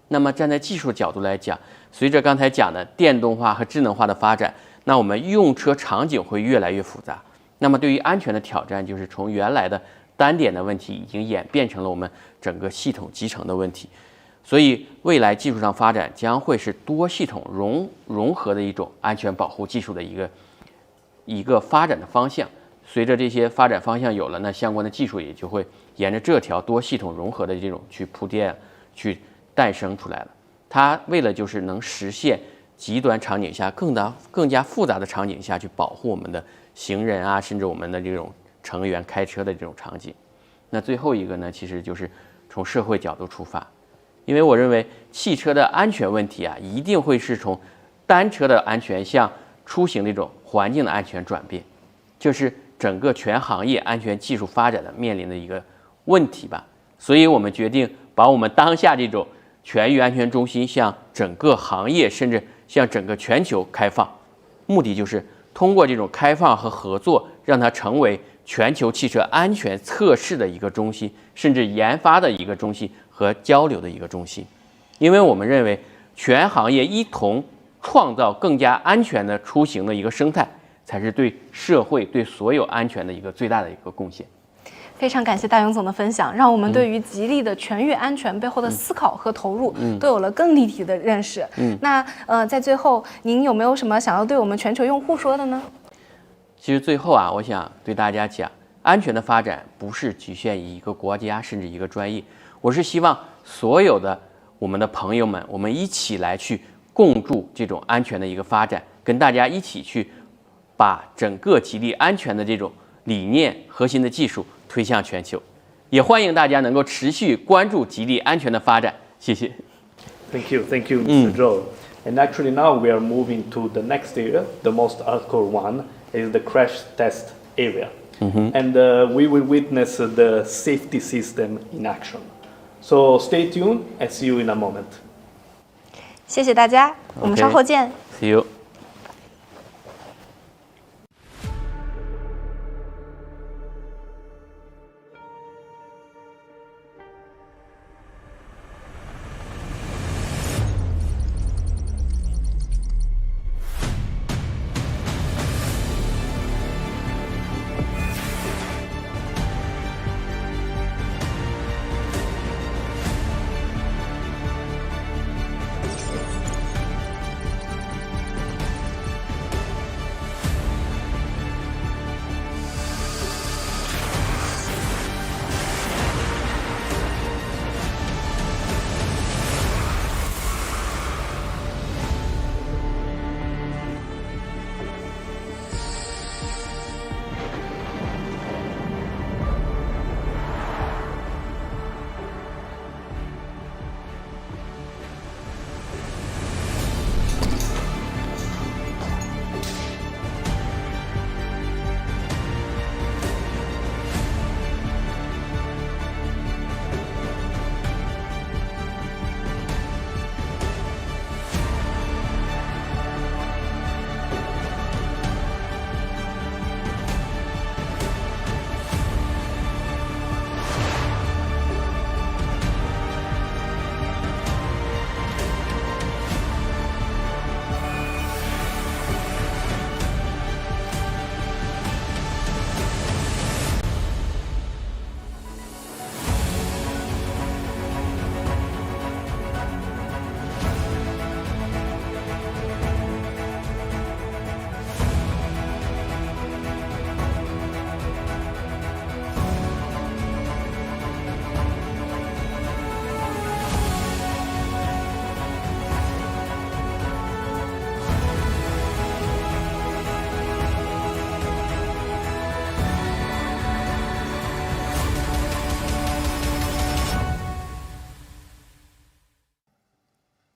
那么站在技术角度来讲，随着刚才讲的电动化和智能化的发展，那我们用车场景会越来越复杂。那么对于安全的挑战，就是从原来的单点的问题，已经演变成了我们整个系统集成的问题。所以未来技术上发展将会是多系统融合的一种安全保护技术的一个发展的方向。随着这些发展方向有了，那相关的技术也就会沿着这条多系统融合的这种去铺垫，去诞生出来了。它为了就是能实现极端场景下更加复杂的场景下去保护我们的行人甚至我们的这种成员开车的这种场景。那最后一个呢，其实就是从社会角度出发。因为我认为汽车的安全问题一定会是从单车的安全向出行这种环境的安全转变，这是整个全行业安全技术发展的面临的一个问题吧。所以我们决定把我们当下这种全域安全中心向整个行业甚至向整个全球开放，目的就是通过这种开放和合作，让它成为全球汽车安全测试的一个中心，甚至研发的一个中心和交流的一个中心。因为我们认为全行业一同创造更加安全的出行的一个生态，才是对社会对所有安全的一个最大的一个贡献。非常感谢大勇总的分享，让我们对于吉利的全域安全背后的思考和投入都有了更立体的认识。那在最后，您有没有什么想要对我们全球用户说的呢？其实最后我想对大家讲，安全的发展不是局限于一个国家甚至一个专业，我是希望所有的我们的朋友们，我们一起来去共筑这种安全的一个发展，跟大家一起去把整个吉利安全的这种理念、核心的技术推向全球。也欢迎大家能够持续关注吉利安全的发展。谢谢。Thank you, Mr. Joe. And actually now we are moving to the next area, the most hardcore one is the crash test area. And we will witness the safety system in action. So stay tuned and see you in a moment. 谢谢大家，我们稍后见。 See you.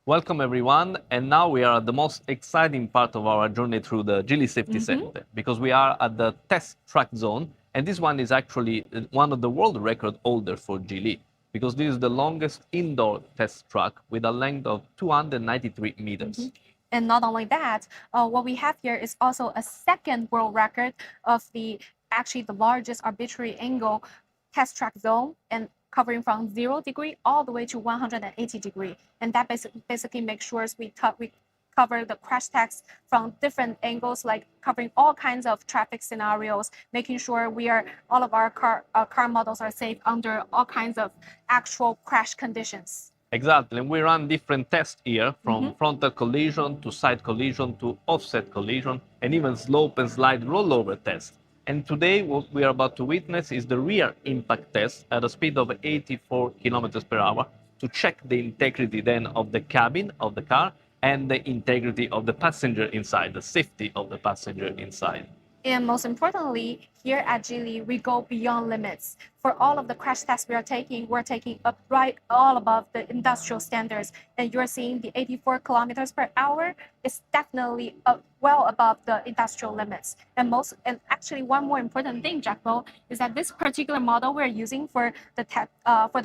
Welcome everyone, and now we are at the most exciting part of our journey through the Geely Safety Center, because we are at the test track zone, and this one is actually one of the world record holders for Geely, because this is the longest indoor test track with a length of 293 meters. And not only that, what we have here is also a second world record of the largest arbitrary angle test track zone, and covering from 0 degree all the way to 180 degree. And that basically makes sure we cover the crash tests from different angles, like covering all kinds of traffic scenarios, making sure all of our car models are safe under all kinds of actual crash conditions. Exactly, and we run different tests here, from frontal collision to side collision to offset collision, and even slope and slide rollover tests. And today, what we are about to witness is the rear impact test at a speed of 84 kilometers per hour to check the integrity then of the cabin of the car and the integrity of the passenger inside, the safety of the passenger inside. And most importantly, here at Geely, we go beyond limits. For all of the crash tests we're taking up right all above the industrial standards. And you're seeing the 84 kilometers per hour is definitely well above the industrial limits. And actually, one more important thing, Jackbo, is that this particular model we're using for the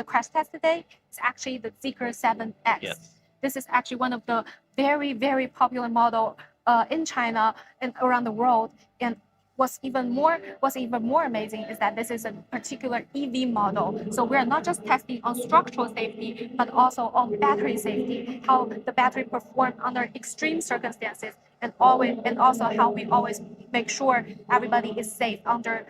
crash test today is actually the Zeekr 7X. Yes. This is actually one of the very, very popular model in China and around the world. And what's even more amazing is that this is a particular EV model. So we're not just testing on structural safety, but also on battery safety, how the battery performs under extreme circumstances, and also how we always make sure everybody is safe under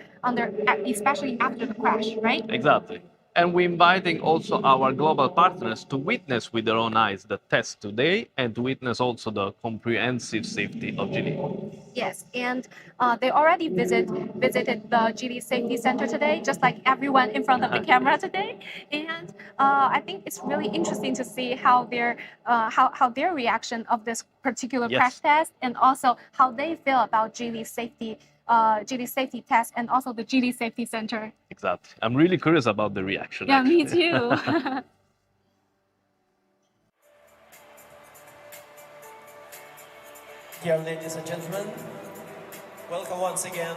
especially after the crash, right? Exactly. And we're inviting also our global partners to witness with their own eyes the test today, and to witness also the comprehensive safety of Geely. Yes, and they already visited the Geely Safety Center today, just like everyone in front of the camera today. And I think it's really interesting to see how their reaction of this particular crash test, and also how they feel about Geely safety test, and also the Geely Safety Center. Exactly. I'm really curious about the reaction. Yeah, actually. me too. Dear ladies and gentlemen, welcome once again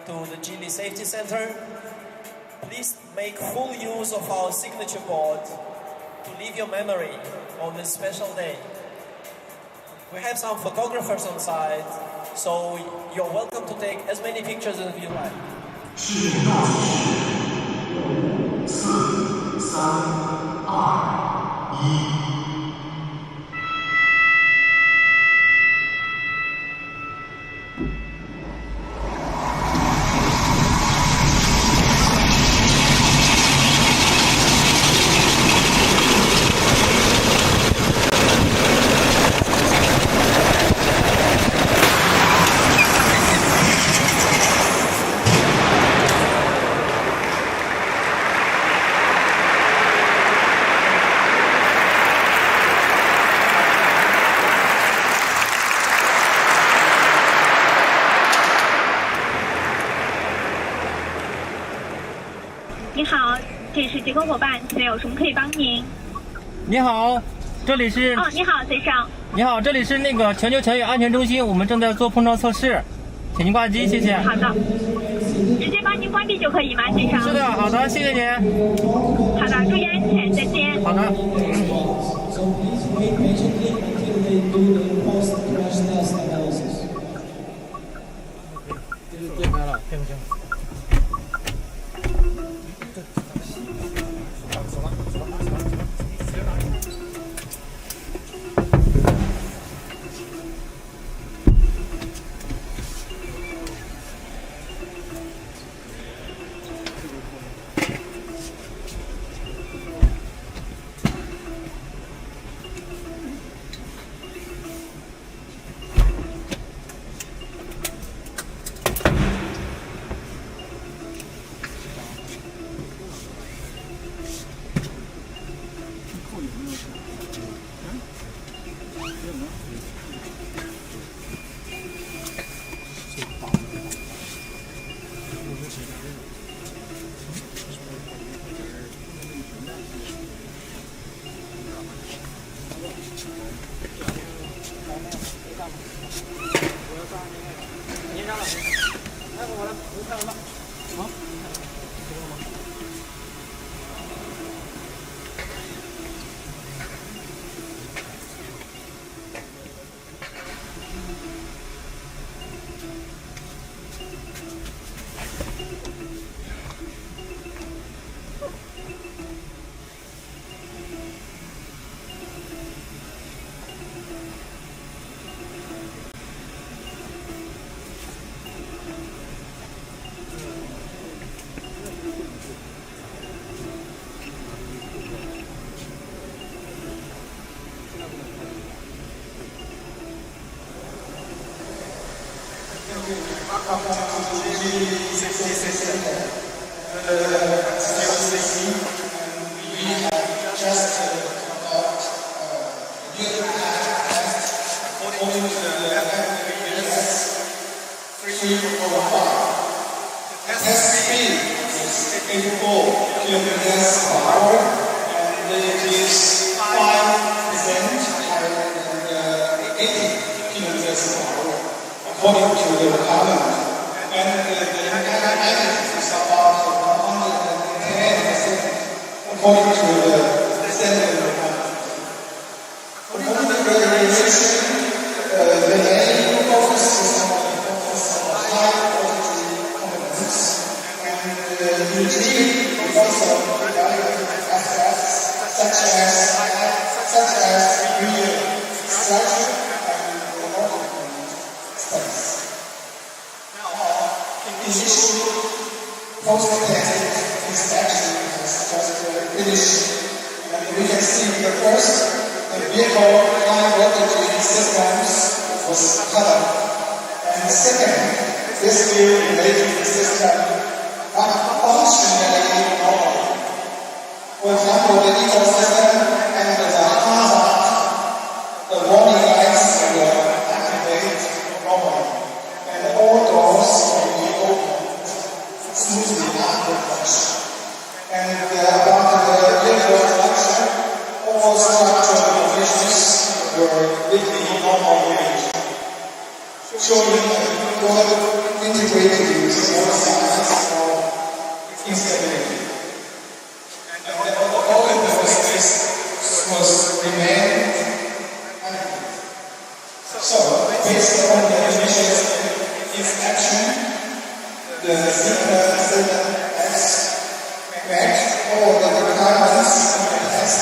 to the Geely Safety Center. Please make full use of our signature board to leave your memory on this special day. We have some photographers on site, so you're welcome to take as many pictures as you like. 7、6、5、4、3、2、1。你好，这里是捷克伙伴，请问有什么可以帮您？你好，这里是。哦，你好，先生。你好，这里是那个全球全域安全中心，我们正在做碰撞测试，请您挂机，谢谢。好的，直接帮您关闭就可以吗，先生？是的，好的，谢谢您。好的，注意安全，再见。好的。电开了，听不清。according to the requirement. And the entire package is about 110% according to the standard requirement. According to the regulation, the main focus is on high quality components, and the utility is also evaluated aspects such as real structure. Post-testing inspection has just finished, and we can see the first vehicle high voltage systems was covered, and the second, this wheel-related system are functionally normal. For example, the eco system and the hazard, the warning lights will activate normally, and all doors will be open smoothly after flush. And about the vehicle structure, all structural conditions were within normal range, showing a good integrated use of science for instability. And all in the space was remained empty. So, based on the initial inspection, the system has met all the requirements of the test,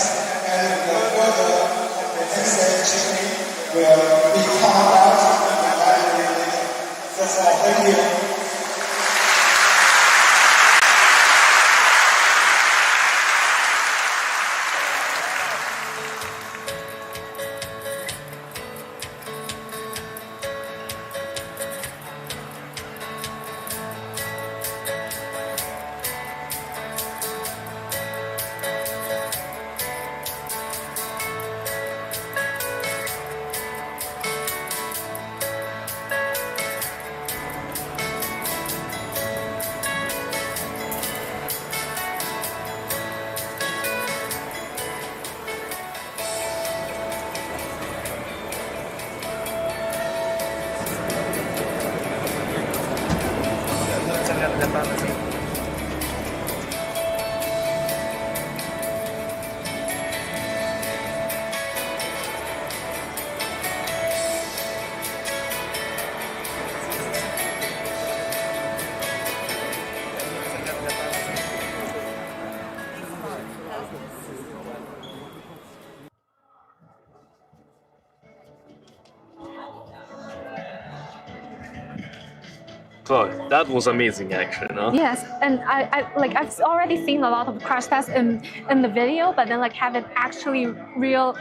and the further comprehensive checking will be carried out and evaluated. That's all. Thank you. So that was amazing, actually, no? Yes, and I've already seen a lot of crash tests in the video, but then like have it actually real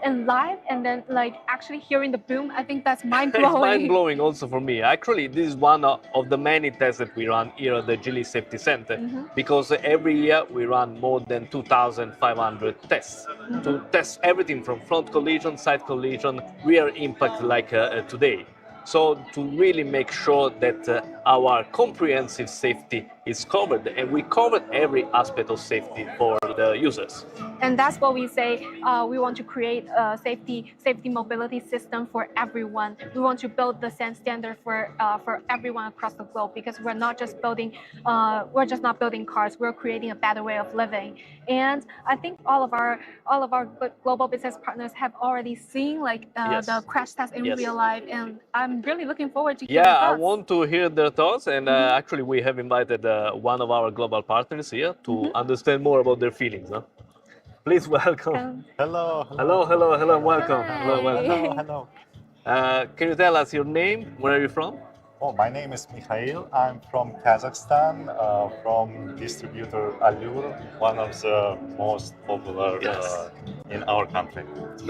and live, and then like actually hearing the boom, I think that's mind blowing. It's mind blowing also for me. Actually, this is one of the many tests that we run here at the Geely Safety Center, because every year we run more than 2,500 tests to test everything from front collision, side collision, rear impact like today. So to really make sure that our comprehensive safety is covered, and we covered every aspect of safety for the users. And that's what we say. We want to create a safety mobility system for everyone. We want to build the same standard for everyone across the globe, because we're not just building not building cars. We're creating a better way of living. And I think all of our global business partners have already seen the crash test in real life, and I'm really looking forward to hearing I thoughts. want to hear their thoughts, and actually we have invited one of our global partners here to understand more about their feelings. Huh? Please welcome. Hello. Welcome. Hi. Hello. Can you tell us your name? Where are you from? Oh, my name is Mikhail. I'm from Kazakhstan, from distributor Allure, one of the most popular in our country.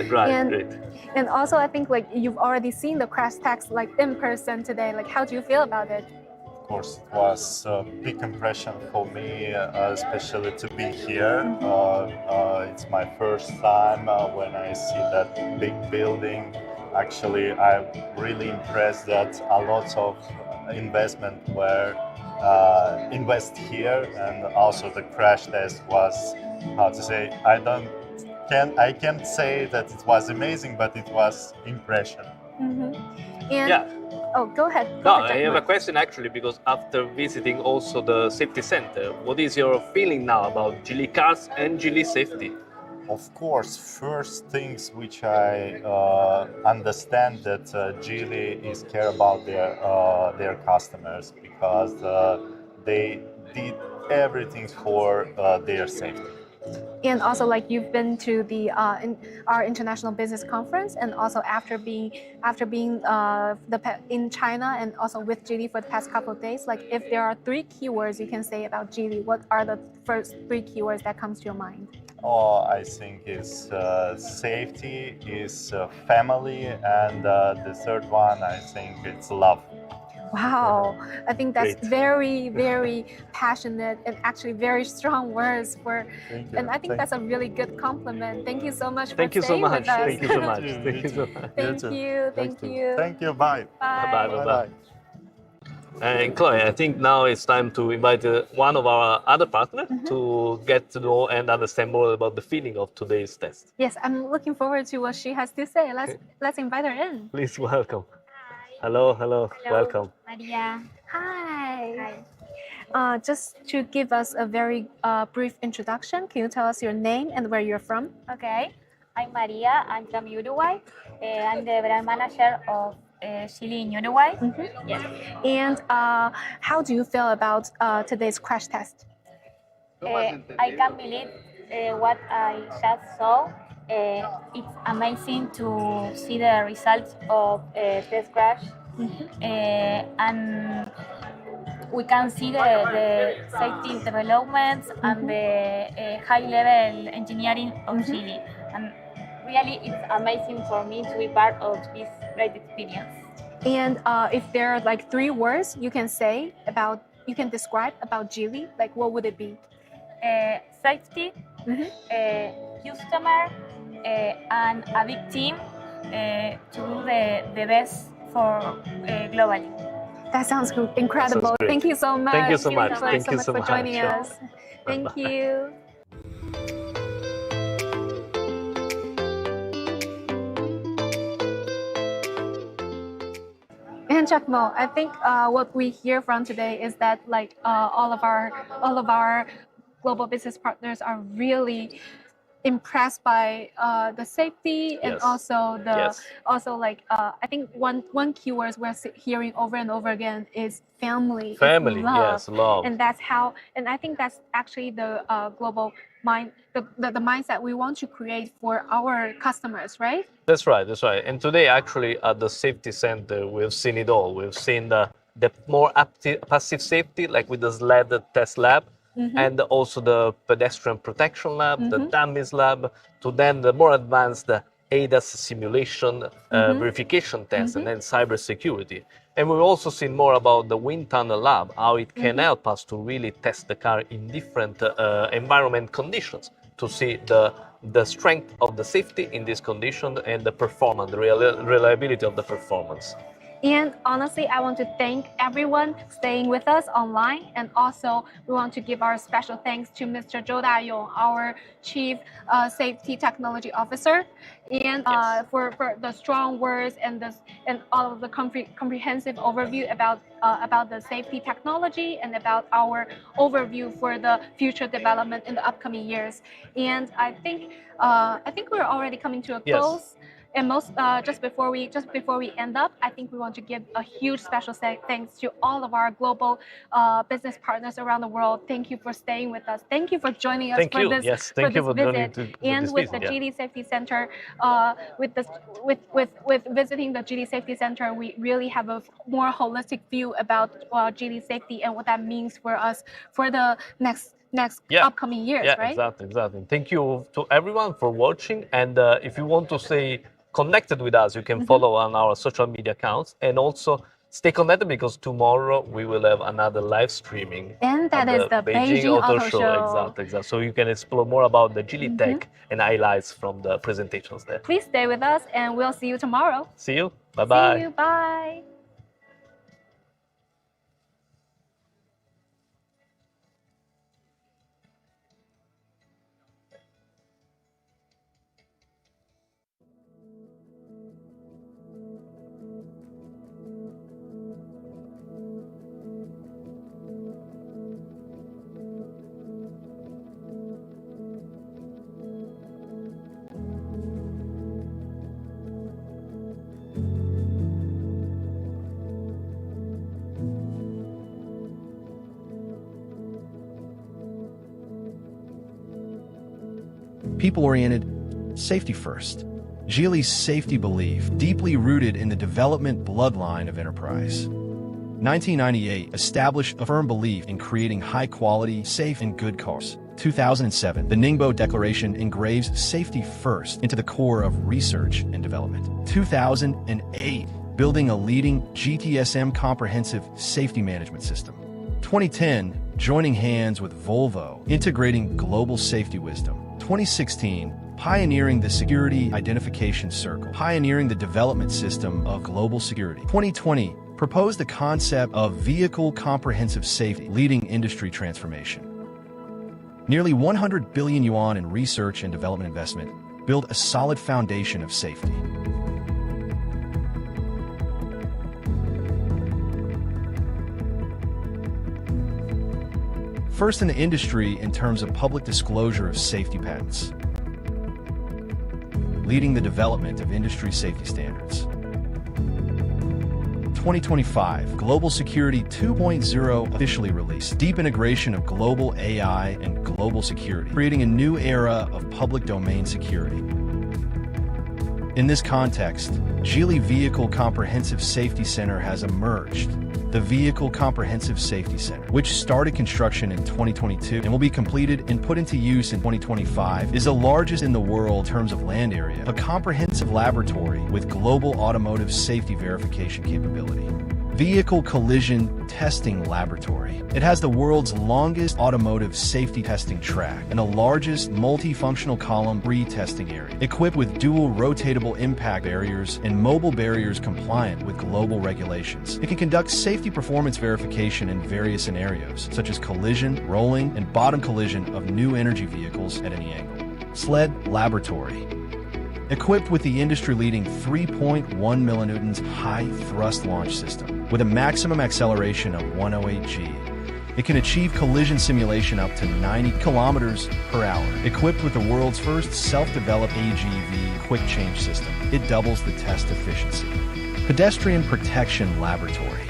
Great. And also, I think you've already seen the crash test in person today. How do you feel about it? Of course, it was a big impression for me, especially to be here. It's my first time when I see that big building. Actually, I'm really impressed that a lot of investment were invest here, and also the crash test was, how to say, I can't say that it was amazing, but it was impression. Oh, go ahead. I have a question actually, because after visiting also the safety center, what is your feeling now about Geely cars and Geely safety? Of course, first things which I understand that Geely is care about their customers, because they did everything for their safety. And also, you've been to our international business conference, and also after being in China and also with Geely for the past couple of days. If there are 3 keywords you can say about Geely, what are the first 3 keywords that comes to your mind? Oh, I think it's safety, is family, and the third one, I think it's love. Wow, I think that's Great. very, very passionate and actually very strong words for. Thank you. And I think that's a really good compliment. Thank you so much for Thank you so staying much. with us. Thank you so much. Thank you so much. Thank you. Thank you. Thank you. Bye. Bye. Bye. And Chloe, I think now it's time to invite one of our other partners to get to know and understand more about the feeling of today's test. Yes, I'm looking forward to what she has to say. Let's invite her in. Please welcome. Hello. Welcome. Maria. Hi. Just to give us a very brief introduction, can you tell us your name and where you're from? Okay, I'm Maria. I'm from Uruguay. I'm the brand manager of Geely in Uruguay. Yes. And how do you feel about today's crash test? I can't believe what I just saw. It's amazing to see the results of test crash, and we can see the safety developments and the high-level engineering of Geely. And really, it's amazing for me to be part of this great experience. And if there are 3 words you can describe about Geely, what would it be? Safety, customer, and a big team to do the best for globally. That sounds incredible. Thank you so much. Thank you so much. Thank you so much for joining us. Thank you. And Jack Mo, I think what we hear from today is that all of our global business partners are really impressed by the safety and also I think one keyword we're hearing over and over again is family. Family, love. yes, love. And I think that's actually the global the mindset we want to create for our customers, right? That's right. And today, actually, at the safety center, we've seen it all. We've seen the more passive safety, like with the Sled test lab, and also the pedestrian protection lab, the dummies lab, to then the more advanced ADAS simulation verification test, and then cybersecurity. And we've also seen more about the wind tunnel lab, how it can help us to really test the car in different environment conditions to see the strength of the safety in this condition and the performance, the reliability of the performance. And honestly, I want to thank everyone staying with us online. And also, we want to give our special thanks to Mr. Zhou Dayong, our Chief Safety Technology Officer, and for the strong words and all of the comprehensive overview about the safety technology and about our overview for the future development in the upcoming years. And I think we're already coming to a close. And just before we end up, I think we want to give a huge special thanks to all of our global business partners around the world. Thank you for staying with us. Thank you for joining us for this visit. And with the Geely Safety Center, with visiting the Geely Safety Center, we really have a more holistic view about Geely safety and what that means for us for the next upcoming years, right? Exactly. Thank you to everyone for watching. And if you want to stay connected with us, you can follow on our social media accounts, and also stay connected because tomorrow we will have another live streaming. And that is the Beijing Auto Show. Exactly. So you can explore more about the Geely Tech and highlights from the presentations there. Please stay with us, and we'll see you tomorrow. See you. Bye-bye. See you. Bye. People-oriented, safety first. Geely's safety belief, deeply rooted in the development bloodline of enterprise. 1998 established a firm belief in creating high-quality, safe, and good cars. 2007, the Ningbo Declaration engraves safety first into the core of research and development. 2008, building a leading GTSM comprehensive safety management system. 2010, joining hands with Volvo, integrating global safety wisdom. 2016, pioneering the Security Identification Circle, pioneering the development system of global security. 2020, proposed the concept of vehicle comprehensive safety, leading industry transformation. Nearly 100 billion yuan in research and development investment build a solid foundation of safety. First in the industry in terms of public disclosure of safety patents, leading the development of industry safety standards. 2025, Global Security 2.0 officially released. Deep integration of global AI and global security, creating a new era of public domain security. In this context, Geely Vehicle Comprehensive Safety Center has emerged. The Vehicle Comprehensive Safety Center, which started construction in 2022 and will be completed and put into use in 2025, is the largest in the world in terms of land area, a comprehensive laboratory with global automotive safety verification capability. Vehicle Collision Testing Laboratory. It has the world's longest automotive safety testing track and the largest multifunctional column pre-testing area, equipped with dual rotatable impact barriers and mobile barriers compliant with global regulations. It can conduct safety performance verification in various scenarios, such as collision, rolling, and bottom collision of new energy vehicles at any angle. Sled Laboratory. Equipped with the industry-leading 3.1 millinewtons high-thrust launch system with a maximum acceleration of 108 G, it can achieve collision simulation up to 90 kilometers per hour. Equipped with the world's first self-developed AGV quick change system, it doubles the test efficiency. Pedestrian Protection Laboratory.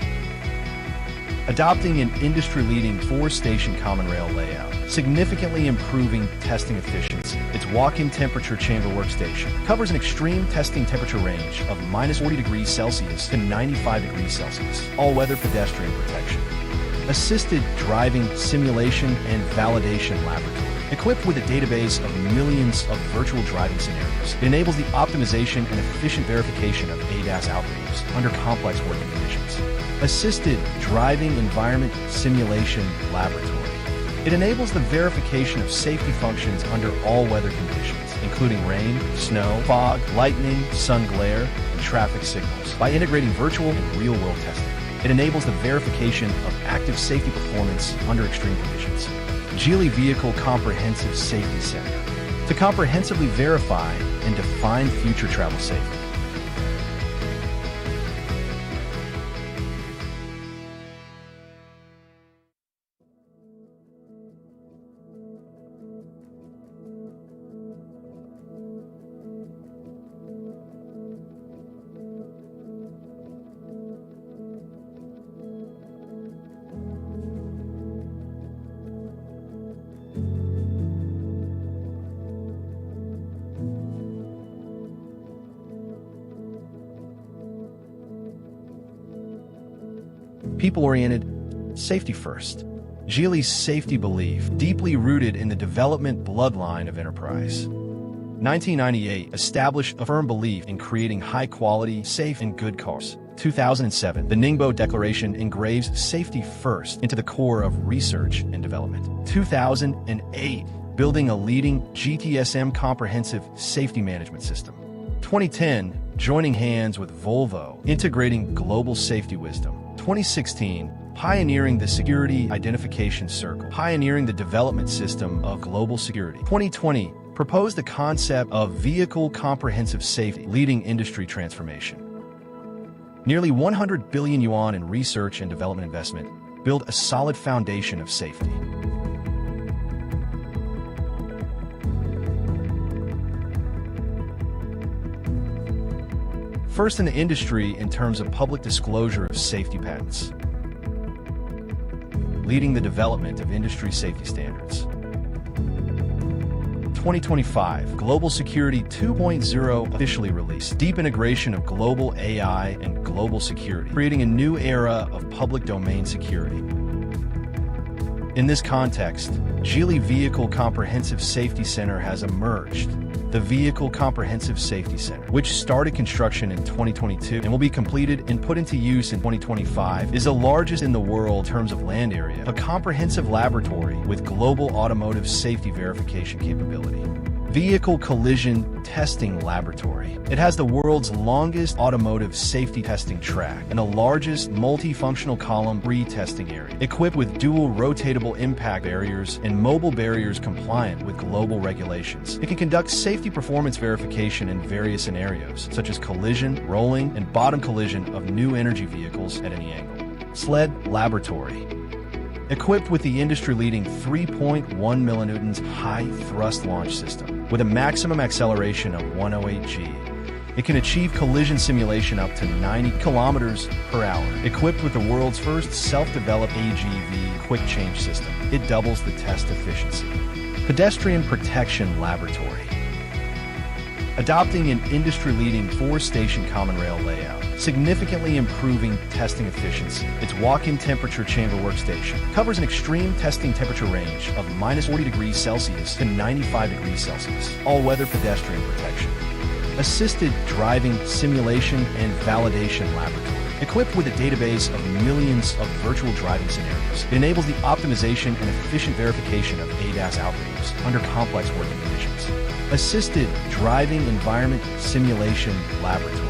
Adopting an industry-leading 4-station common rail layout, significantly improving testing efficiency. Its walk-in temperature chamber workstation covers an extreme testing temperature range of -40 degrees Celsius to 95 degrees Celsius. All-weather pedestrian protection. Assisted driving simulation and validation laboratory. Equipped with a database of millions of virtual driving scenarios, it enables the optimization and efficient verification of ADAS algorithms under complex working conditions. Assisted Driving Environment Simulation Laboratory. It enables the verification of safety functions under all weather conditions, including rain, snow, fog, lightning, sun glare, and and traffic signals by integrating virtual and real-world testing. It enables the verification of active safety performance under extreme conditions. Geely Vehicle Comprehensive Safety Center to comprehensively verify and define future travel safety. People-oriented, safety first. Geely's safety belief, deeply rooted in the development bloodline of enterprise. 1998 established a firm belief in creating high-quality, safe, and good cars. 2007, the Ningbo Declaration engraves safety first into the core of research and development. 2008, building a leading GTSM comprehensive safety management system. 2010, joining hands with Volvo, integrating global safety wisdom. 2016, pioneering the Security Identification Circle, pioneering the development system of global security. 2020, proposed the concept of vehicle comprehensive safety, leading industry transformation. Nearly 100 billion yuan in research and development investment build a solid foundation of safety. First in the industry in terms of public disclosure of safety patents, leading the development of industry safety standards. 2025, Global Security 2.0 officially released. Deep integration of global AI and global security, creating a new era of public domain security. In this context, Geely Vehicle Comprehensive Safety Center has emerged. The Vehicle Comprehensive Safety Center, which started construction in 2022 and will be completed and put into use in 2025, is the largest in the world in terms of land area, a comprehensive laboratory with global automotive safety verification capability. Vehicle Collision Testing Laboratory. It has the world's longest automotive safety testing track and the largest multifunctional column pre-testing area, equipped with dual rotatable impact barriers and mobile barriers compliant with global regulations. It can conduct safety performance verification in various scenarios, such as collision, rolling, and bottom collision of new energy vehicles at any angle. Sled Laboratory. Equipped with the industry-leading 3.1 millinewtons high-thrust launch system with a maximum acceleration of 108 G, it can achieve collision simulation up to 90 kilometers per hour. Equipped with the world's first self-developed AGV quick change system, it doubles the test efficiency. Pedestrian Protection Laboratory. Adopting an industry-leading 4-station common rail layout, significantly improving testing efficiency. Its walk-in temperature chamber workstation covers an extreme testing temperature range of -40 degrees Celsius to 95 degrees Celsius. All-weather pedestrian protection. Assisted driving simulation and validation laboratory. Equipped with a database of millions of virtual driving scenarios, it enables the optimization and efficient verification of ADAS algorithms under complex working conditions. Assisted driving environment simulation laboratory.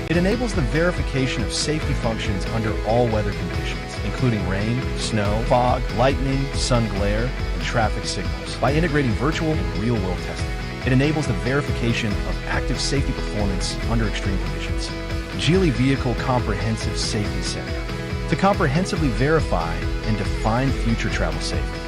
It enables the verification of safety functions under all weather conditions, including rain, snow, fog, lightning, sun glare, and traffic signals, by integrating virtual and real-world testing. It enables the verification of active safety performance under extreme conditions. Geely Vehicle Comprehensive Safety Center to comprehensively verify and define future travel safety.